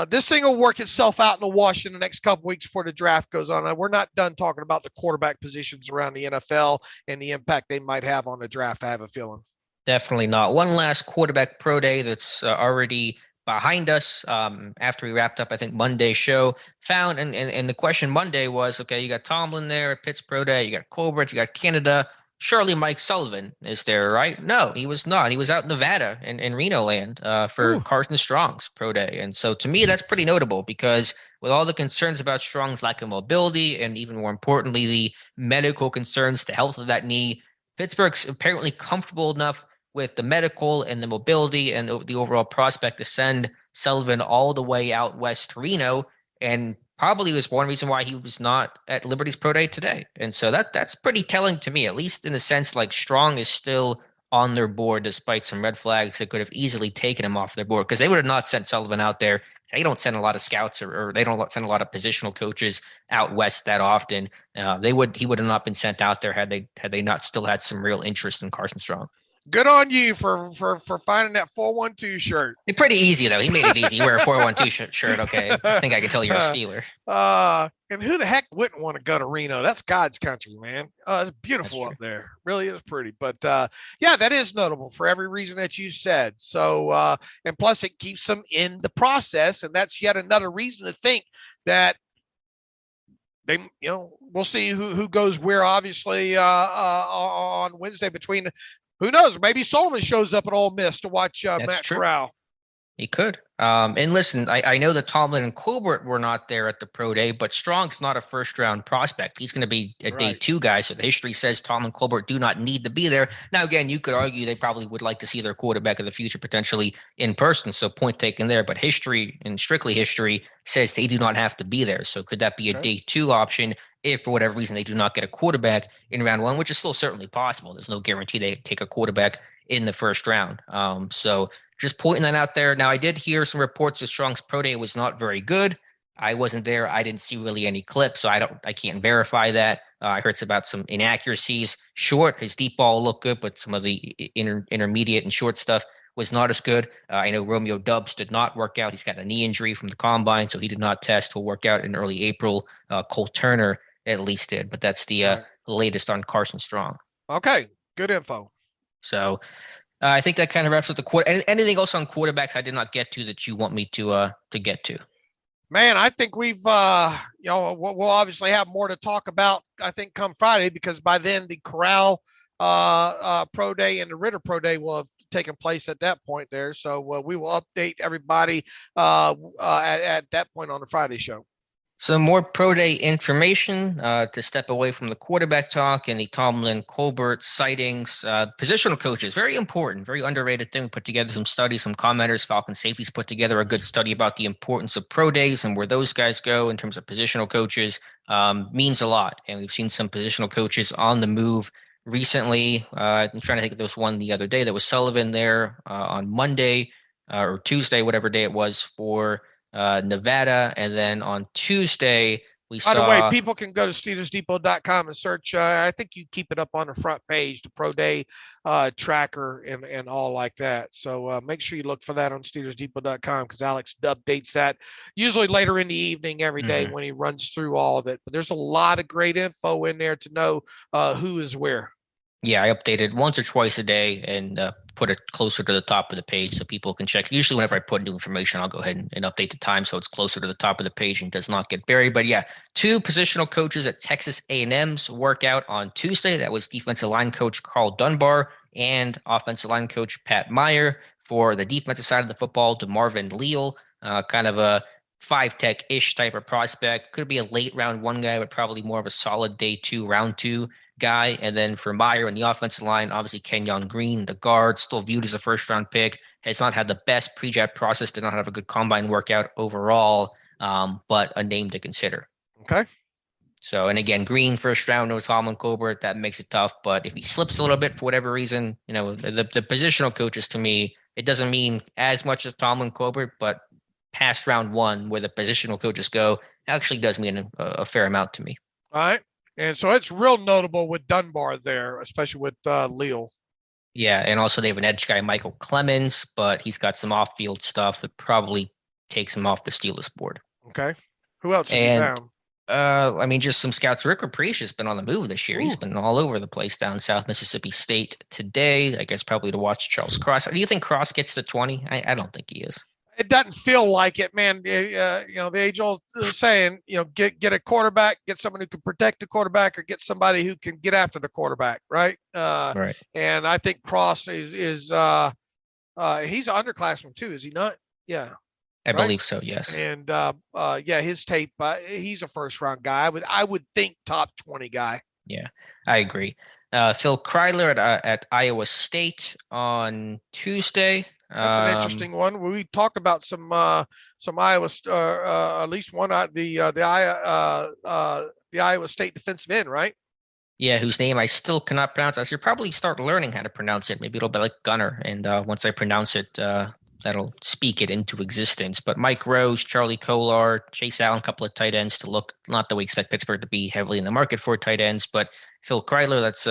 this thing will work itself out in the wash in the next couple weeks before the draft goes on. And we're not done talking about the quarterback positions around the NFL and the impact they might have on the draft, I have a feeling. Definitely not. One last quarterback pro day that's already behind us after we wrapped up, I think, Monday's show. Found, and the question Monday was, okay, you got Tomlin there at Pitt's pro day, you got Colbert, you got Canada. Surely Mike Sullivan is there, right? No, he was not. He was out in Nevada in Reno land for Carson Strong's pro day. And so to me, that's pretty notable, because with all the concerns about Strong's lack of mobility, and even more importantly, the medical concerns, the health of that knee, Pittsburgh's apparently comfortable enough with the medical and the mobility and the overall prospect to send Sullivan all the way out west to Reno, and probably was one reason why he was not at Liberty's pro day today. And so that's pretty telling to me, at least in the sense Strong is still on their board despite some red flags that could have easily taken him off their board, because they would have not sent Sullivan out there. They don't send a lot of scouts or they don't send a lot of positional coaches out west that often. He would have not been sent out there had they not still had some real interest in Carson Strong. Good on you for finding that 412 shirt. It's pretty easy, though. He made it easy. You wear a 412 shirt, okay. I think I can tell you're a Steeler. And who the heck wouldn't want to go to Reno? That's God's country, man. It's beautiful up there. Really is pretty. But yeah, that is notable for every reason that you said. So, and plus it keeps them in the process. And that's yet another reason to think that they, we'll see who goes where, obviously, on Wednesday between, who knows, maybe Sullivan shows up at Ole Miss to watch Matt Corral. He could. And listen, I know that Tomlin and Colbert were not there at the pro day, but Strong's not a first round prospect. He's going to be a day 2 guy. So the history says Tomlin and Colbert do not need to be there. Now, again, you could argue they probably would like to see their quarterback of the future potentially in person. So point taken there. But history, and strictly history, says they do not have to be there. So could that be a day 2 option if for whatever reason they do not get a quarterback in round 1, which is still certainly possible. There's no guarantee they take a quarterback in the first round. So just pointing that out there. Now, I did hear some reports that Strong's pro day was not very good. I wasn't there. I didn't see really any clips, so I can't verify that. I heard about some inaccuracies. Short, his deep ball looked good, but some of the intermediate and short stuff was not as good. I know Romeo Dubs did not work out. He's got a knee injury from the combine, so he did not test. He'll work out in early April. Cole Turner at least did, but that's the latest on Carson Strong. Okay, good info. So I think that kind of wraps up the quarter. Anything else on quarterbacks I did not get to that you want me to get to? Man, I think we've, we'll obviously have more to talk about, I think, come Friday, because by then the Corral pro day and the Ritter pro day will have taken place at that point there. So we will update everybody at that point on the Friday show. Some more pro day information to step away from the quarterback talk and the Tomlin Colbert sightings. Positional coaches, very important, very underrated thing. We put together some studies, some commenters. Falcon Safeties put together a good study about the importance of pro days and where those guys go in terms of positional coaches. Means a lot. And we've seen some positional coaches on the move recently. I'm trying to think if there was one the other day. There was Sullivan there on Monday or Tuesday, whatever day it was, for Nevada, and then on Tuesday we saw. By the way, people can go to SteelersDepot.com and search. I think you keep it up on the front page, the pro day tracker and all like that. So make sure you look for that on SteelersDepot.com, because Alex updates that usually later in the evening every day when he runs through all of it. But there's a lot of great info in there to know who is where. Yeah, I update it once or twice a day and put it closer to the top of the page so people can check. Usually whenever I put new information, I'll go ahead and update the time so it's closer to the top of the page and does not get buried. But yeah, 2 positional coaches at Texas A&M's workout on Tuesday. That was defensive line coach Carl Dunbar and offensive line coach Pat Meyer. For the defensive side of the football, DeMarvin Leal, kind of a 5-tech-ish type of prospect. Could be a late round 1 guy, but probably more of a solid day 2, round 2 guy. And then for Meyer on the offensive line, obviously Kenyon Green, the guard, still viewed as a first-round pick, has not had the best pre-draft process, did not have a good combine workout overall, but a name to consider. Okay. So, and again, Green first round, no Tomlin Colbert, that makes it tough. But if he slips a little bit for whatever reason, the positional coaches, to me, it doesn't mean as much as Tomlin Colbert, but past round 1, where the positional coaches go, actually does mean a fair amount to me. All right. And so it's real notable with Dunbar there, especially with Leal. Yeah, and also they have an edge guy, Michael Clemens, but he's got some off-field stuff that probably takes him off the Steelers board. Okay. Who else have you found? Just some scouts. Rick Caprice has been on the move this year. He's been all over the place down South Mississippi State today. I guess probably to watch Charles Cross. Do you think Cross gets to 20? I don't think he is. It doesn't feel like it, man. The age-old saying, get a quarterback, get someone who can protect the quarterback, or get somebody who can get after the quarterback, right? Right. And I think Cross is he's an underclassman too, is he not? Yeah. I believe so, yes. And his tape, he's a first-round guy. I would think top 20 guy. Yeah, I agree. Phil Kryler at Iowa State on Tuesday. That's an interesting one. We talked about some Iowa, at least one, the Iowa State defensive end, right? Yeah, whose name I still cannot pronounce. I should probably start learning how to pronounce it. Maybe it'll be like Gunner, and once I pronounce it, that'll speak it into existence. But Mike Rose, Charlie Kolar, Chase Allen, a couple of tight ends to look. Not that we expect Pittsburgh to be heavily in the market for tight ends, but Phil Kryler, that's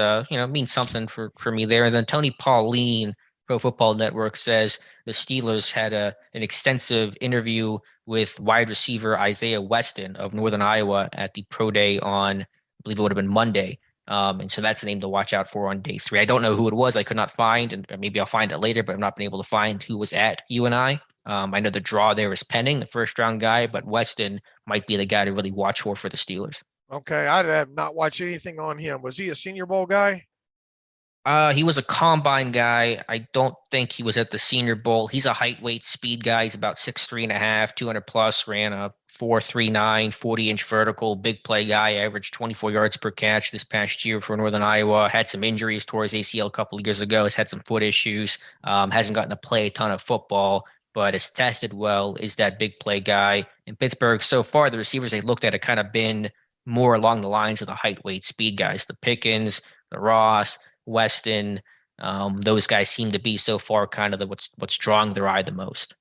means something for me there. And then Tony Pauline, Pro Football Network, says the Steelers had an extensive interview with wide receiver Isaiah Weston of Northern Iowa at the pro day on, I believe it would have been Monday. And so that's a name to watch out for on day 3. I don't know who it was. I could not find, and maybe I'll find it later, but I've not been able to find who was at UNI. I know the draw there is pending, the first round guy, but Weston might be the guy to really watch for the Steelers. Okay, I have not watched anything on him. Was he a Senior Bowl guy? He was a combine guy. I don't think he was at the Senior Bowl. He's a height, weight, speed guy. He's about 6'3.5", 200 plus, ran a 4.39, 40-inch vertical, big play guy, averaged 24 yards per catch this past year for Northern Iowa. Had some injuries towards ACL a couple of years ago. Has had some foot issues. Hasn't gotten to play a ton of football, but has tested well, is that big play guy. In Pittsburgh, so far, the receivers they looked at have kind of been more along the lines of the height, weight, speed guys. The Pickens, the Ross, Weston, those guys seem to be so far kind of what's drawing their eye the most.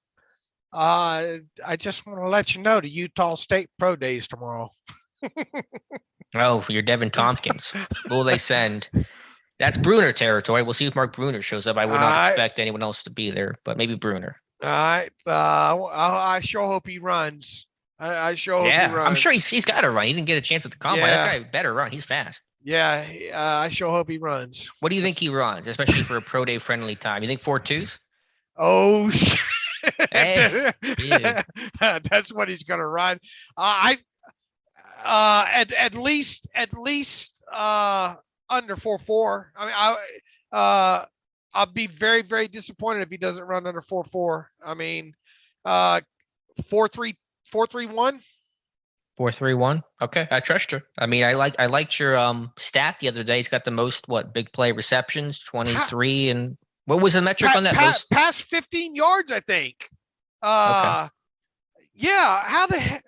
I just want to let you know the Utah State Pro Days tomorrow. Oh, for your Devin Tompkins. Who will they send? That's Bruner territory. We'll see if Mark Bruner shows up. I would not expect anyone else to be there, but maybe Bruner. All right. I sure hope he runs. I sure hope he runs. I'm sure he's got to run. He didn't get a chance at the combine. This guy better run. He's fast. Yeah, I sure hope he runs. What do you think he runs, especially for a pro day friendly time? You think 4.2s? Oh, shit. Hey, yeah. That's what he's going to run. At least under 4.4. I mean, I'll be very, very disappointed if he doesn't run under 4.4. I mean, 4.3, 4.31. 4.31. Okay, I trust you. I mean, I liked your stat the other day. He's got the most big play receptions, 23, and what was the metric on that? Past 15 yards, I think. Okay. Yeah. How the heck?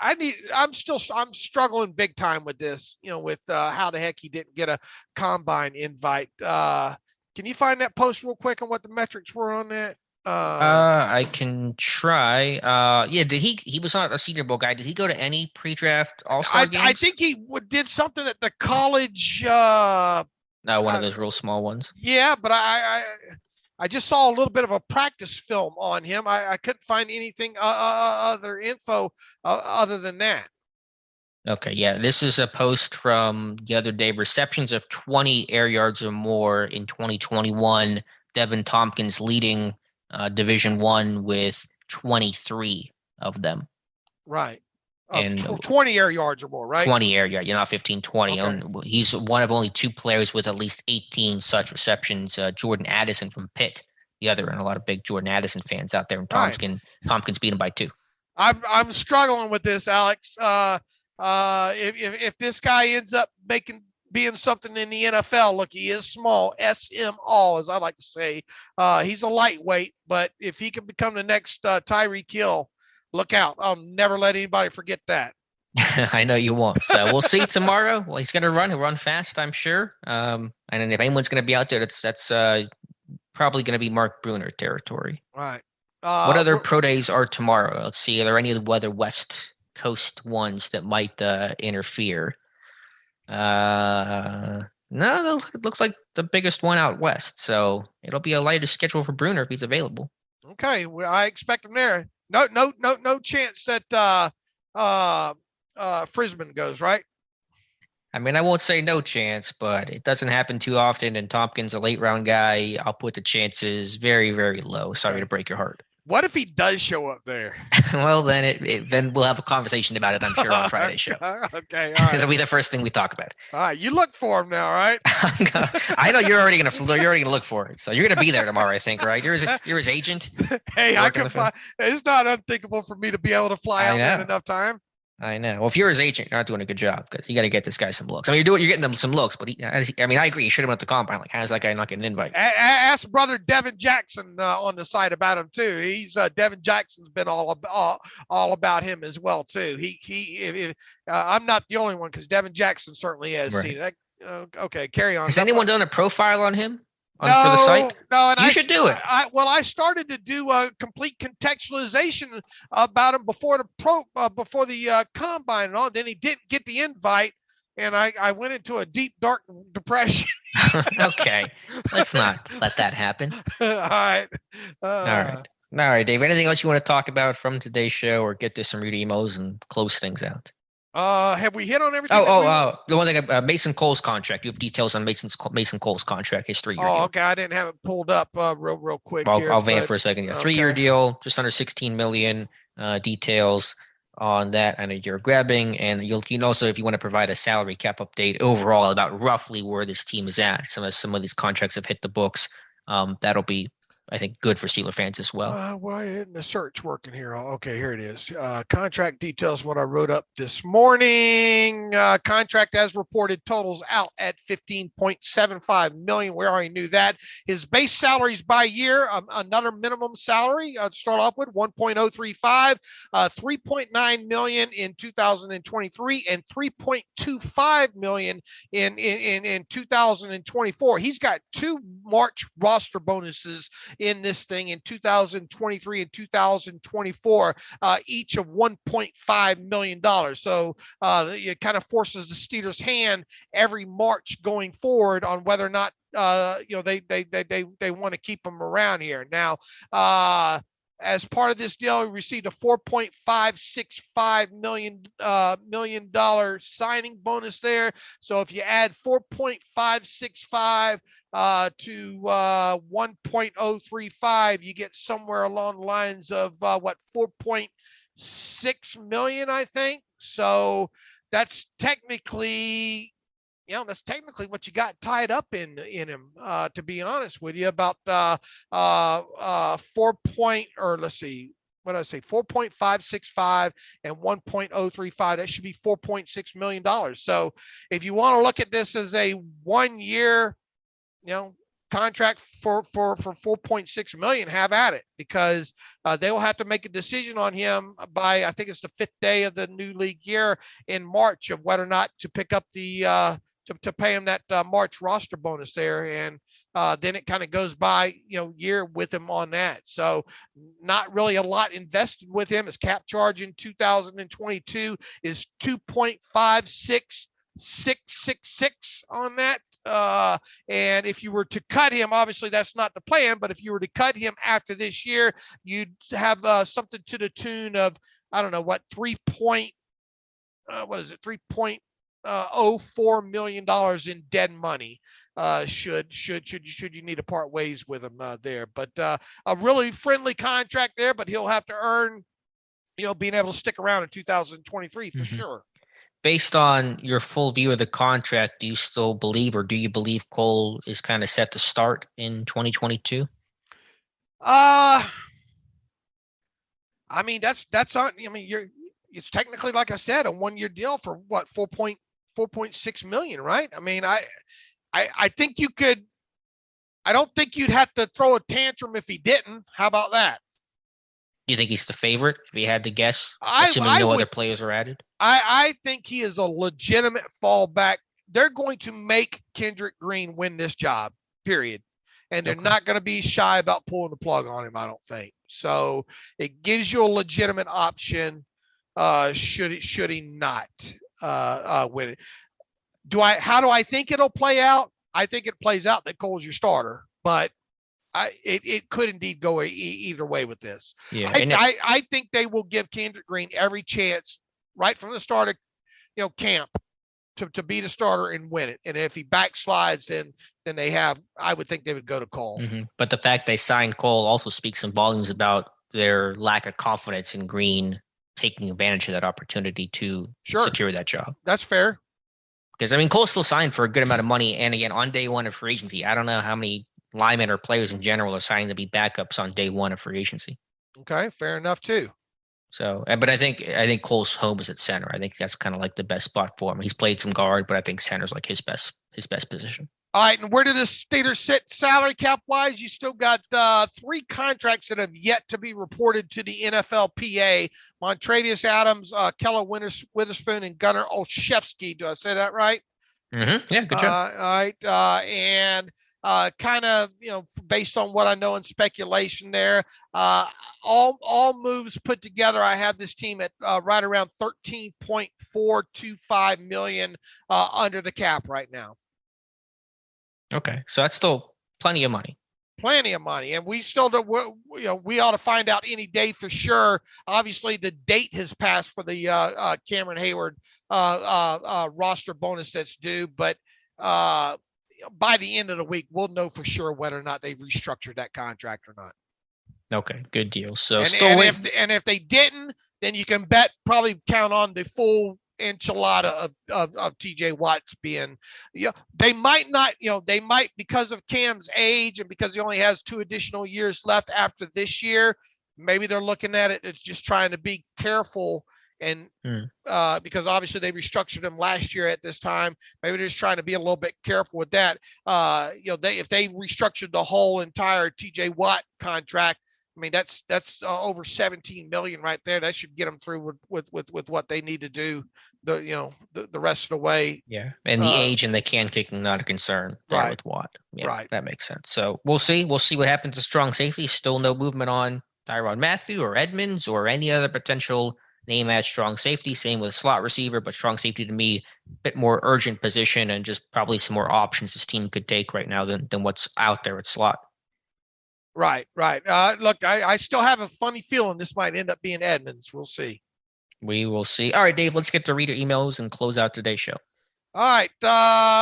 I'm struggling big time with this. With how the heck he didn't get a combine invite. Can you find that post real quick on what the metrics were on that? I can try. Yeah, he was not a Senior Bowl guy. Did he go to any pre-draft All-Star games? I think he did something at the college. No, one of those real small ones. Yeah, but I just saw a little bit of a practice film on him. I couldn't find anything other info other than that. Okay, yeah, this is a post from the other day. Receptions of 20 air yards or more in 2021. Devin Tompkins leading Division I with 23 of them. Right. And 20 air yards or more, right? 20 air yards. You're not 15, 20. Okay. He's one of only 2 players with at least 18 such receptions. Jordan Addison from Pitt, the other, and a lot of big Jordan Addison fans out there. And Tompkins beat him by 2. I'm struggling with this, Alex. If this guy ends up being something in the NFL, look, he is small, SM all, as I like to say. He's a lightweight, but if he can become the next Tyreek Hill, look out. I'll never let anybody forget that. I know you won't. So we'll see tomorrow. Well, he's going to run. He'll run fast, I'm sure. And if anyone's going to be out there, that's probably going to be Mark Bruner territory. All right. What other pro days are tomorrow? Let's see. Are there any other West Coast ones that might interfere? No, it looks like the biggest one out west. So it'll be a lighter schedule for Bruner if he's available. Okay. Well, I expect him there. No chance that Frisman goes, right? I mean, I won't say no chance, but it doesn't happen too often. And Tompkins, a late round guy, I'll put the chances very, very low. Sorry to break your heart. What if he does show up there? Well, then we'll have a conversation about it, I'm sure, on Friday's show. Okay, all right. It'll be the first thing we talk about. All right, you look for him now, right? I know you're already gonna look for it, so you're gonna be there tomorrow, I think, right? You're his agent. Hey, I can fly. It's not unthinkable for me to be able to fly out in enough time. I know. Well, if you're his agent, you're not doing a good job because you got to get this guy some looks. I mean, you're getting them some looks, but I agree. You should have went to the combine. Like, how's that guy not getting an invite? Ask brother Devin Jackson on the site about him too. He's Devin Jackson's been all about him as well too. I'm not the only one because Devin Jackson certainly has seen it. Okay, carry on. Has anyone done a profile on him? For the site? No, and you should do it. I started to do a complete contextualization about him before the combine and all. Then he didn't get the invite, and I went into a deep dark depression. Okay, let's not let that happen. All right. All right. All right, Dave. Anything else you want to talk about from today's show, or get to some read emos and close things out? Have we hit on everything? The one thing, Mason Cole's contract. You have details on Mason Cole's contract, his 3-year deal. Okay. I didn't have it pulled up real quick. I'll vamp for a second. Yeah, 3-year deal, just under $16 million. Details on that, I know you're grabbing, and you can also, if you want to provide a salary cap update overall about roughly where this team is at. Some of these contracts have hit the books. That'll be, I think, good for Steeler fans as well. Why isn't the search working here? Okay, here it is. Contract details, what I wrote up this morning. Contract as reported totals out at $15.75 million. We already knew that. His base salaries by year, another minimum salary to start off with, 1.035, $3.9 million in 2023, and $3.25 million in 2024. He's got 2 March roster bonuses in this thing in 2023 and 2024, each of $1.5 million. So it kind of forces the Steelers' hand every March going forward on whether or not they want to keep him around here. Now, as part of this deal, we received a $4.565 million signing bonus there. So if you add 4.565 to 1.035, you get somewhere along the lines of 4.6 million, I think. So that's technically what you got tied up in him, to be honest with you, about 4.565 and 1.035. That should be $4.6 million. So if you want to look at this as a 1-year, contract for $4.6 million, have at it, because they will have to make a decision on him by, I think it's the 5th day of the new league year in March, of whether or not to pick up the to pay him that March roster bonus there. And then it kind of goes by, year with him on that. So not really a lot invested with him. His cap charge in 2022 is 2.56666 on that. And if you were to cut him, obviously that's not the plan, but if you were to cut him after this year, you'd have something to the tune of, I don't know what, $3.04 million in dead money, should you need to part ways with him there. But a really friendly contract there, but he'll have to earn, being able to stick around in 2023 for sure. Based on your full view of the contract, do you still believe, or do you believe Cole is kind of set to start in 2022? I mean, that's on, it's technically, like I said, a 1-year deal for what, 4.6 million, right? I mean, I think you could, I don't think you'd have to throw a tantrum if he didn't. How about that? You think he's the favorite, if you had to guess, assuming no other players are added? I think he is a legitimate fallback. They're going to make Kendrick Green win this job, period. And they're not going to be shy about pulling the plug on him, I don't think. So it gives you a legitimate option, should he not win it. How do I think it'll play out? I think it plays out that Cole's your starter, but it could indeed go either way with this. Yeah, I think they will give Kendrick Green every chance right from the start of camp to be the starter and win it. And if he backslides, then I would think they would go to Cole. Mm-hmm. But the fact they signed Cole also speaks some volumes about their lack of confidence in Green taking advantage of that opportunity to secure that job. That's fair. Because, Cole still signed for a good amount of money. And again, on day one of free agency, I don't know how many linemen or players in general are signing to be backups on day one of free agency. Okay, fair enough too. So, but I think Cole's home is at center. I think that's kind of like the best spot for him. He's played some guard, but I think center's like his best position. All right, and where did the Steelers sit salary cap wise? You still got 3 contracts that have yet to be reported to the NFLPA: Montravius Adams, Keller Witherspoon, and Gunnar Olszewski. Do I say that right? Mm-hmm. Yeah, good job. All right, and kind of, based on what I know in speculation there, all moves put together, I have this team at right around $13.425 million under the cap right now. Okay, so that's still plenty of money. Plenty of money, and we still do. We ought to find out any day for sure. Obviously, the date has passed for the Cameron Hayward roster bonus that's due, but by the end of the week, we'll know for sure whether or not they've restructured that contract or not. Okay, good deal. So if they didn't, then you can probably count on the full enchilada of TJ Watts being, they might not, they might, because of Cam's age and because he only has 2 additional years left after this year, maybe they're looking at it as just trying to be careful. And because obviously they restructured him last year at this time, maybe they're just trying to be a little bit careful with that. If they restructured the whole entire TJ Watt contract, I mean, that's over 17 million right there. That should get them through with what they need to do the rest of the way. Yeah. And the age and the can kicking, not a concern there right. with Watt. Yeah, right. That makes sense. So we'll see what happens to strong safety. Still no movement on Tyrann Mathieu or Edmonds or any other potential name at strong safety. Same with slot receiver, but strong safety to me, a bit more urgent position and just probably some more options this team could take right now than what's out there at slot. Right. Look, I still have a funny feeling this might end up being Edmonds. We'll see. We will see. All right, Dave, let's get to reader emails and close out today's show. All right.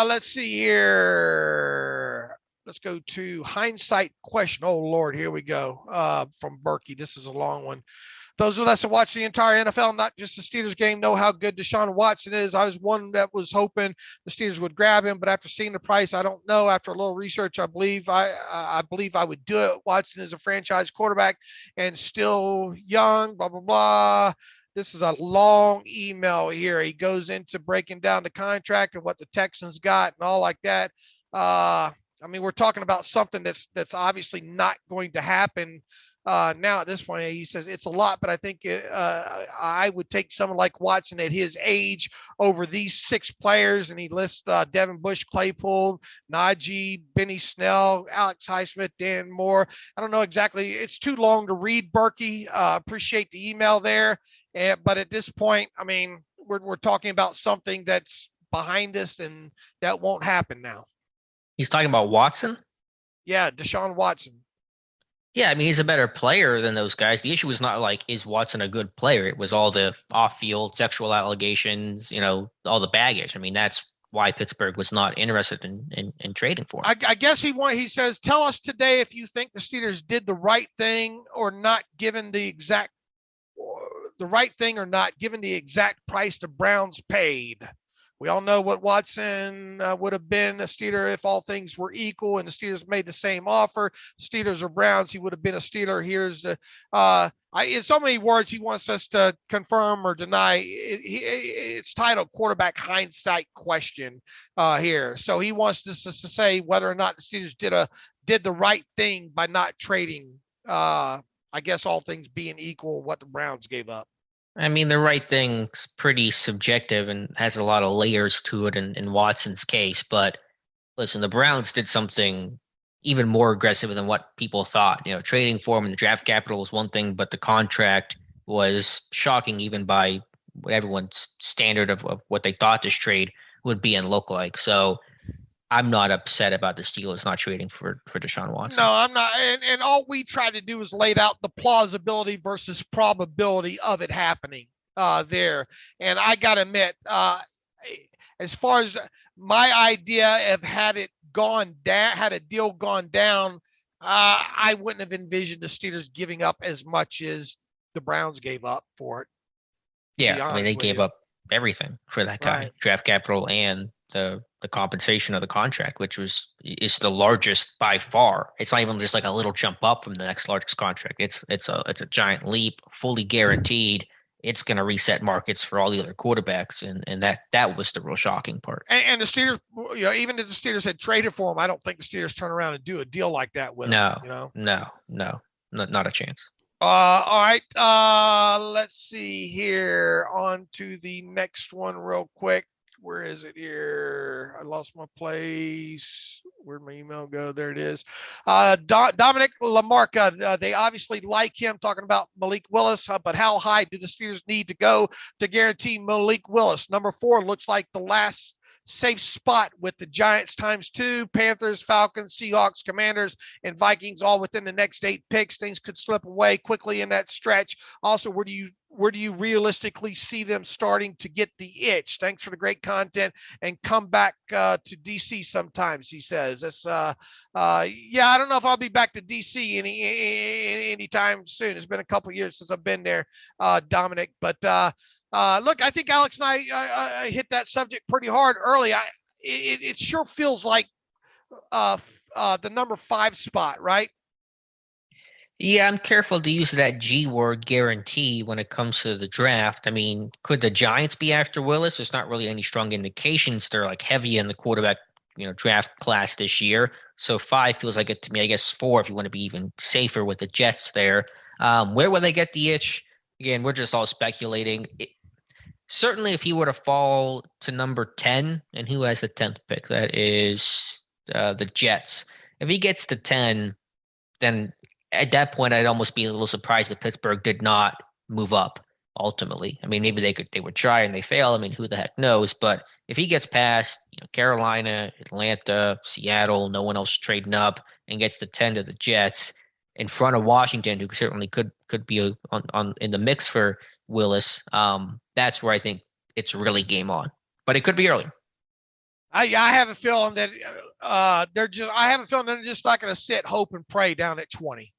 Let's see here. Let's go to hindsight question. Oh, Lord, here we go. From Berkey. This is a long one. Those of us that watch the entire NFL, not just the Steelers game, know how good Deshaun Watson is. I was one that was hoping the Steelers would grab him, but after seeing the price, I don't know. After a little research, I believe I would do it. Watson is a franchise quarterback and still young, blah, blah, blah. This is a long email here. He goes into breaking down the contract and what the Texans got and all like that. I mean, we're talking about something that's obviously not going to happen. Now at this point, he says it's a lot, but I think I would take someone like Watson at his age over these 6 players. And he lists Devin Bush, Claypool, Najee, Benny Snell, Alex Highsmith, Dan Moore. I don't know exactly. It's too long to read, Berkey. Appreciate the email there. But at this point, I mean, we're talking about something that's behind us and that won't happen now. He's talking about Watson? Yeah, Deshaun Watson. Yeah, I mean, he's a better player than those guys. The issue was not like, is Watson a good player? It was all the off-field sexual allegations, all the baggage. I mean, that's why Pittsburgh was not interested in trading for him. I guess he says, tell us today if you think the Steelers did the right thing or not, given the right thing or not, given the exact price the Browns paid. We all know what Watson would have been a Steeler if all things were equal and the Steelers made the same offer. Steelers or Browns, he would have been a Steeler. Here's the in so many words, he wants us to confirm or deny. It's titled quarterback hindsight question here. So he wants us to say whether or not the Steelers did the right thing by not trading. I guess all things being equal, what the Browns gave up. I mean, the right thing's pretty subjective and has a lot of layers to it in Watson's case. But listen, the Browns did something even more aggressive than what people thought. Trading for him in the draft capital was one thing, but the contract was shocking even by everyone's standard of what they thought this trade would be and look like. So I'm not upset about the Steelers not trading for Deshaun Watson. No, I'm not. And all we try to do is lay out the plausibility versus probability of it happening there. And I got to admit, as far as my idea of had a deal gone down, I wouldn't have envisioned the Steelers giving up as much as the Browns gave up for it. Yeah, I mean, they gave up everything for that guy, right. Draft capital and the compensation of the contract, which is the largest by far. It's not even just like a little jump up from the next largest contract. It's a giant leap, fully guaranteed. It's going to reset markets for all the other quarterbacks, and that was the real shocking part. And the Steelers, even if the Steelers had traded for him, I don't think the Steelers turn around and do a deal like that with him. No, not a chance. All right. Let's see here. On to the next one real quick. Where is it here? I lost my place. Where'd my email go? There it is. Dominic Lamarca, they obviously like him, talking about Malik Willis, but how high do the Steelers need to go to guarantee Malik Willis? Number 4 looks like the last safe spot with the Giants ×2, Panthers, Falcons, Seahawks, Commanders, and Vikings all within the next 8 picks. Things could slip away quickly in that stretch. Also, where do you realistically see them starting to get the itch? Thanks for the great content, and come back to DC sometimes, he says. That's yeah, I don't know if I'll be back to DC anytime soon. It's been a couple years since I've been there, Dominic. But look, I think Alex and I hit that subject pretty hard early. It sure feels like the number 5 spot, right? Yeah, I'm careful to use that G word, guarantee, when it comes to the draft. I mean, could the Giants be after Willis? There's not really any strong indications. They're like heavy in the quarterback, draft class this year. So 5 feels like it to me. I guess 4 if you want to be even safer with the Jets there. Where will they get the itch? Again, we're just all speculating. Certainly, if he were to fall to number 10, and who has the 10th pick? That is the Jets. If he gets to 10, then at that point, I'd almost be a little surprised that Pittsburgh did not move up ultimately. I mean, maybe they would try and they fail. I mean, who the heck knows? But if he gets past Carolina, Atlanta, Seattle, no one else trading up, and gets to 10 to the Jets in front of Washington, who certainly could be on in the mix for Willis, that's where I think it's really game on. But it could be earlier. I have a feeling that they're just not going to sit, hope, and pray down at 20.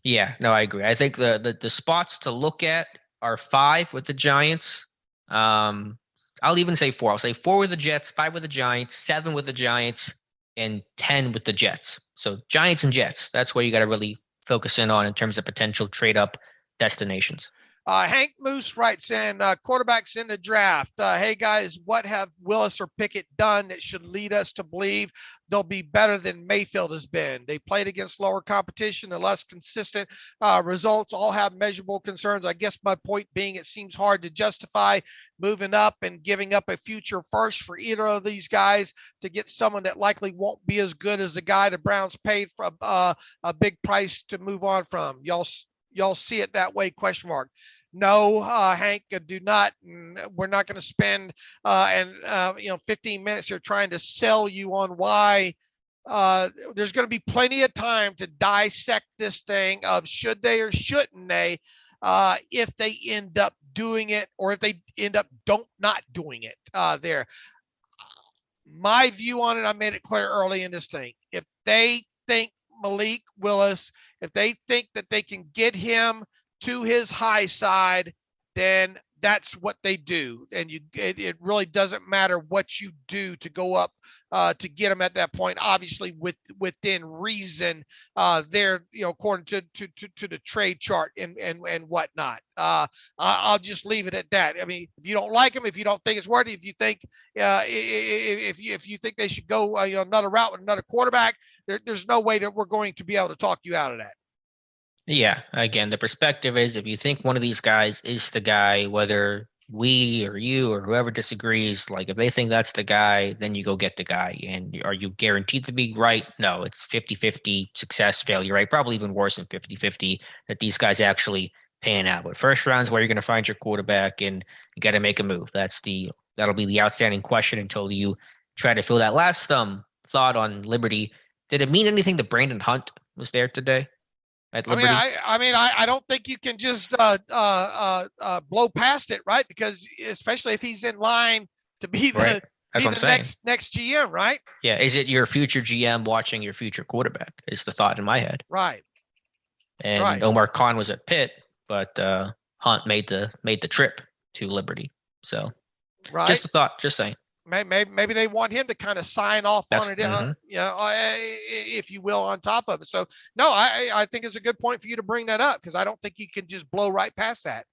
Yeah, no, I agree. I think the spots to look at are 5 with the Giants. I'll even say 4. I'll say 4 with the Jets, 5 with the Giants, 7 with the Giants, and 10 with the Jets. So Giants and Jets, that's where you got to really focus in on in terms of potential trade-up destinations. Hank Moose writes in, quarterbacks in the draft. Hey, guys, what have Willis or Pickett done that should lead us to believe they'll be better than Mayfield has been? They played against lower competition and less consistent results, all have measurable concerns. I guess my point being, it seems hard to justify moving up and giving up a future first for either of these guys to get someone that likely won't be as good as the guy the Browns paid for a big price to move on from. Y'all see it that way? ? No, Hank, do not. We're not going to spend 15 minutes here trying to sell you on why. There's going to be plenty of time to dissect this thing of should they or shouldn't they, if they end up doing it, or if they end up not doing it. There, my view on it, I made it clear early in this thing. If they think Malik Willis, if they think that they can get him to his high side, then that's what they do. And it really doesn't matter what you do to go up to get him at that point, obviously within reason there, according to the trade chart and whatnot. I'll just leave it at that. I mean, if you don't like him, if you don't think it's worthy, if you think if you think they should go another route with another quarterback, there's no way that we're going to be able to talk you out of that. Yeah, again, the perspective is if you think one of these guys is the guy, whether we or you or whoever disagrees, like if they think that's the guy, then you go get the guy. And are you guaranteed to be right? No, it's 50-50 success, failure, right? Probably even worse than 50-50 that these guys actually pan out. But first round's where you're going to find your quarterback, and you got to make a move. That'll be the outstanding question until you try to fill that last thought on Liberty. Did it mean anything that Brandon Hunt was there today? I don't think you can just blow past it, right? Because especially if he's in line to be the next GM, right? Yeah. Is it your future GM watching your future quarterback? Is the thought in my head. Right. And Omar Khan was at Pitt, but Hunt made the trip to Liberty. So just a thought, just saying. Maybe they want him to kind of sign off on it, if you will, on top of it. So, no, I think it's a good point for you to bring that up, because I don't think you can just blow right past that.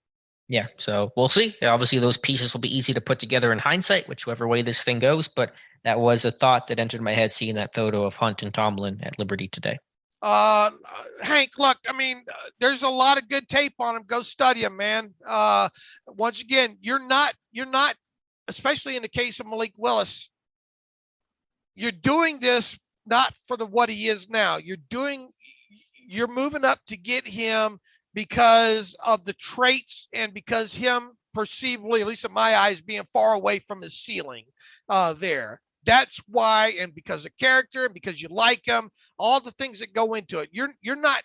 Yeah, so we'll see. Obviously, those pieces will be easy to put together in hindsight, whichever way this thing goes. But that was a thought that entered my head seeing that photo of Hunt and Tomlin at Liberty today. Hank, look, I mean, there's a lot of good tape on him. Go study him, man. Once again, you're not, especially in the case of Malik Willis, you're doing this not for what he is now. You're moving up to get him because of the traits and because him perceivably, at least in my eyes, being far away from his ceiling there. That's why, and because of character, and because you like him, all the things that go into it. You're not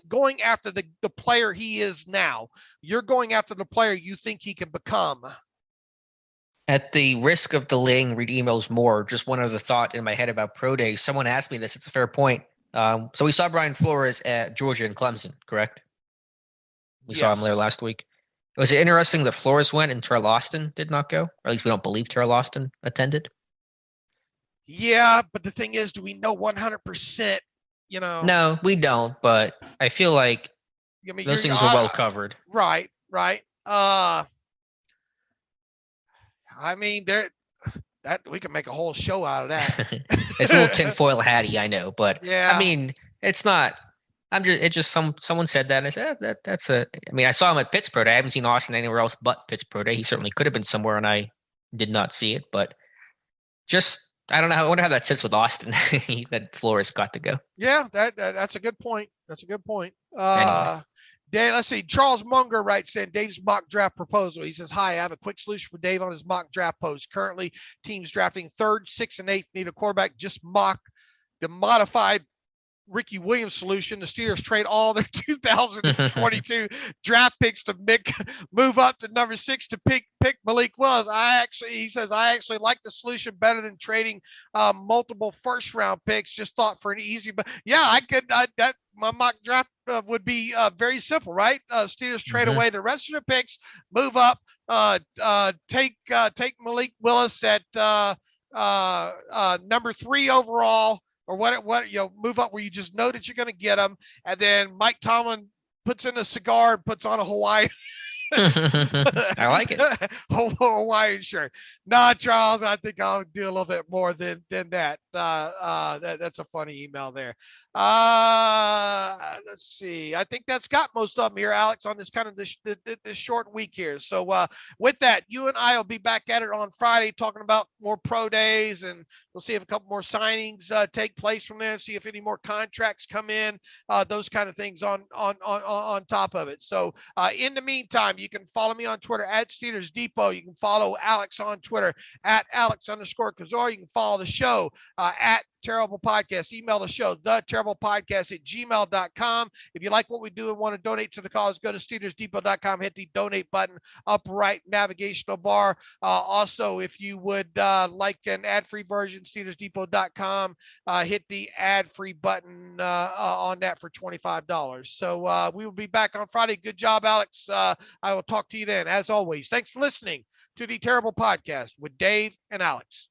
going after the player he is now. You're going after the player you think he can become. At the risk of delaying read emails more, just one other thought in my head about pro days. Someone asked me this. It's a fair point. So we saw Brian Flores at Georgia and Clemson, correct? We saw him there last week. Was it interesting that Flores went and Terrell Austin did not go? Or at least we don't believe Terrell Austin attended. Yeah, but the thing is, do we know 100%? No, we don't. But I feel like those things are well covered. Right. I mean, that we can make a whole show out of that. It's a little tinfoil hatty, I know, but yeah. I mean, it's not. Someone said that, and I said that's a. I mean, I saw him at Pittsburgh. I haven't seen Austin anywhere else but Pittsburgh. He certainly could have been somewhere, and I did not see it. But just. I don't know. I wonder how that sits with Austin that Flores got to go. Yeah, that's a good point. Anyway. Dave, let's see. Charles Munger writes in Dave's mock draft proposal. He says, "Hi, I have a quick solution for Dave on his mock draft post. Currently, teams drafting 3rd, 6th, and 8th need a quarterback. Just mock the modified Ricky Williams solution. The Steelers trade all their 2022 draft picks to move up to number 6 to pick Malik Willis. He says, I actually like the solution better than trading multiple first-round picks. Just thought for an easy, but yeah, my mock draft would be very simple, right? Steelers trade away the rest of their picks, move up, take Malik Willis at number 3 overall. Or move up where you just know that you're going to get them. And then Mike Tomlin puts in a cigar and puts on a Hawaiian. I like it. Hawaiian shirt. Nah, Charles, I think I'll do a little bit more than that. That's a funny email there. Let's see. I think that's got most of them here, Alex, on this kind of this short week here. So with that, you and I will be back at it on Friday talking about more pro days, and we'll see if a couple more signings take place from there, see if any more contracts come in, those kind of things on top of it. So in the meantime, you can follow me on Twitter at Steelers Depot. You can follow Alex on Twitter at Alex_Kozora. You can follow the show at Terrible Podcast. Email the show, theterriblepodcast@gmail.com. If you like what we do and want to donate to the cause, go to SteelersDepot.com, hit the donate button, upright navigational bar. Also, if you would like an ad-free version, SteelersDepot.com, hit the ad-free button on that for $25. So we will be back on Friday. Good job, Alex. I will talk to you then. As always, thanks for listening to the Terrible Podcast with Dave and Alex.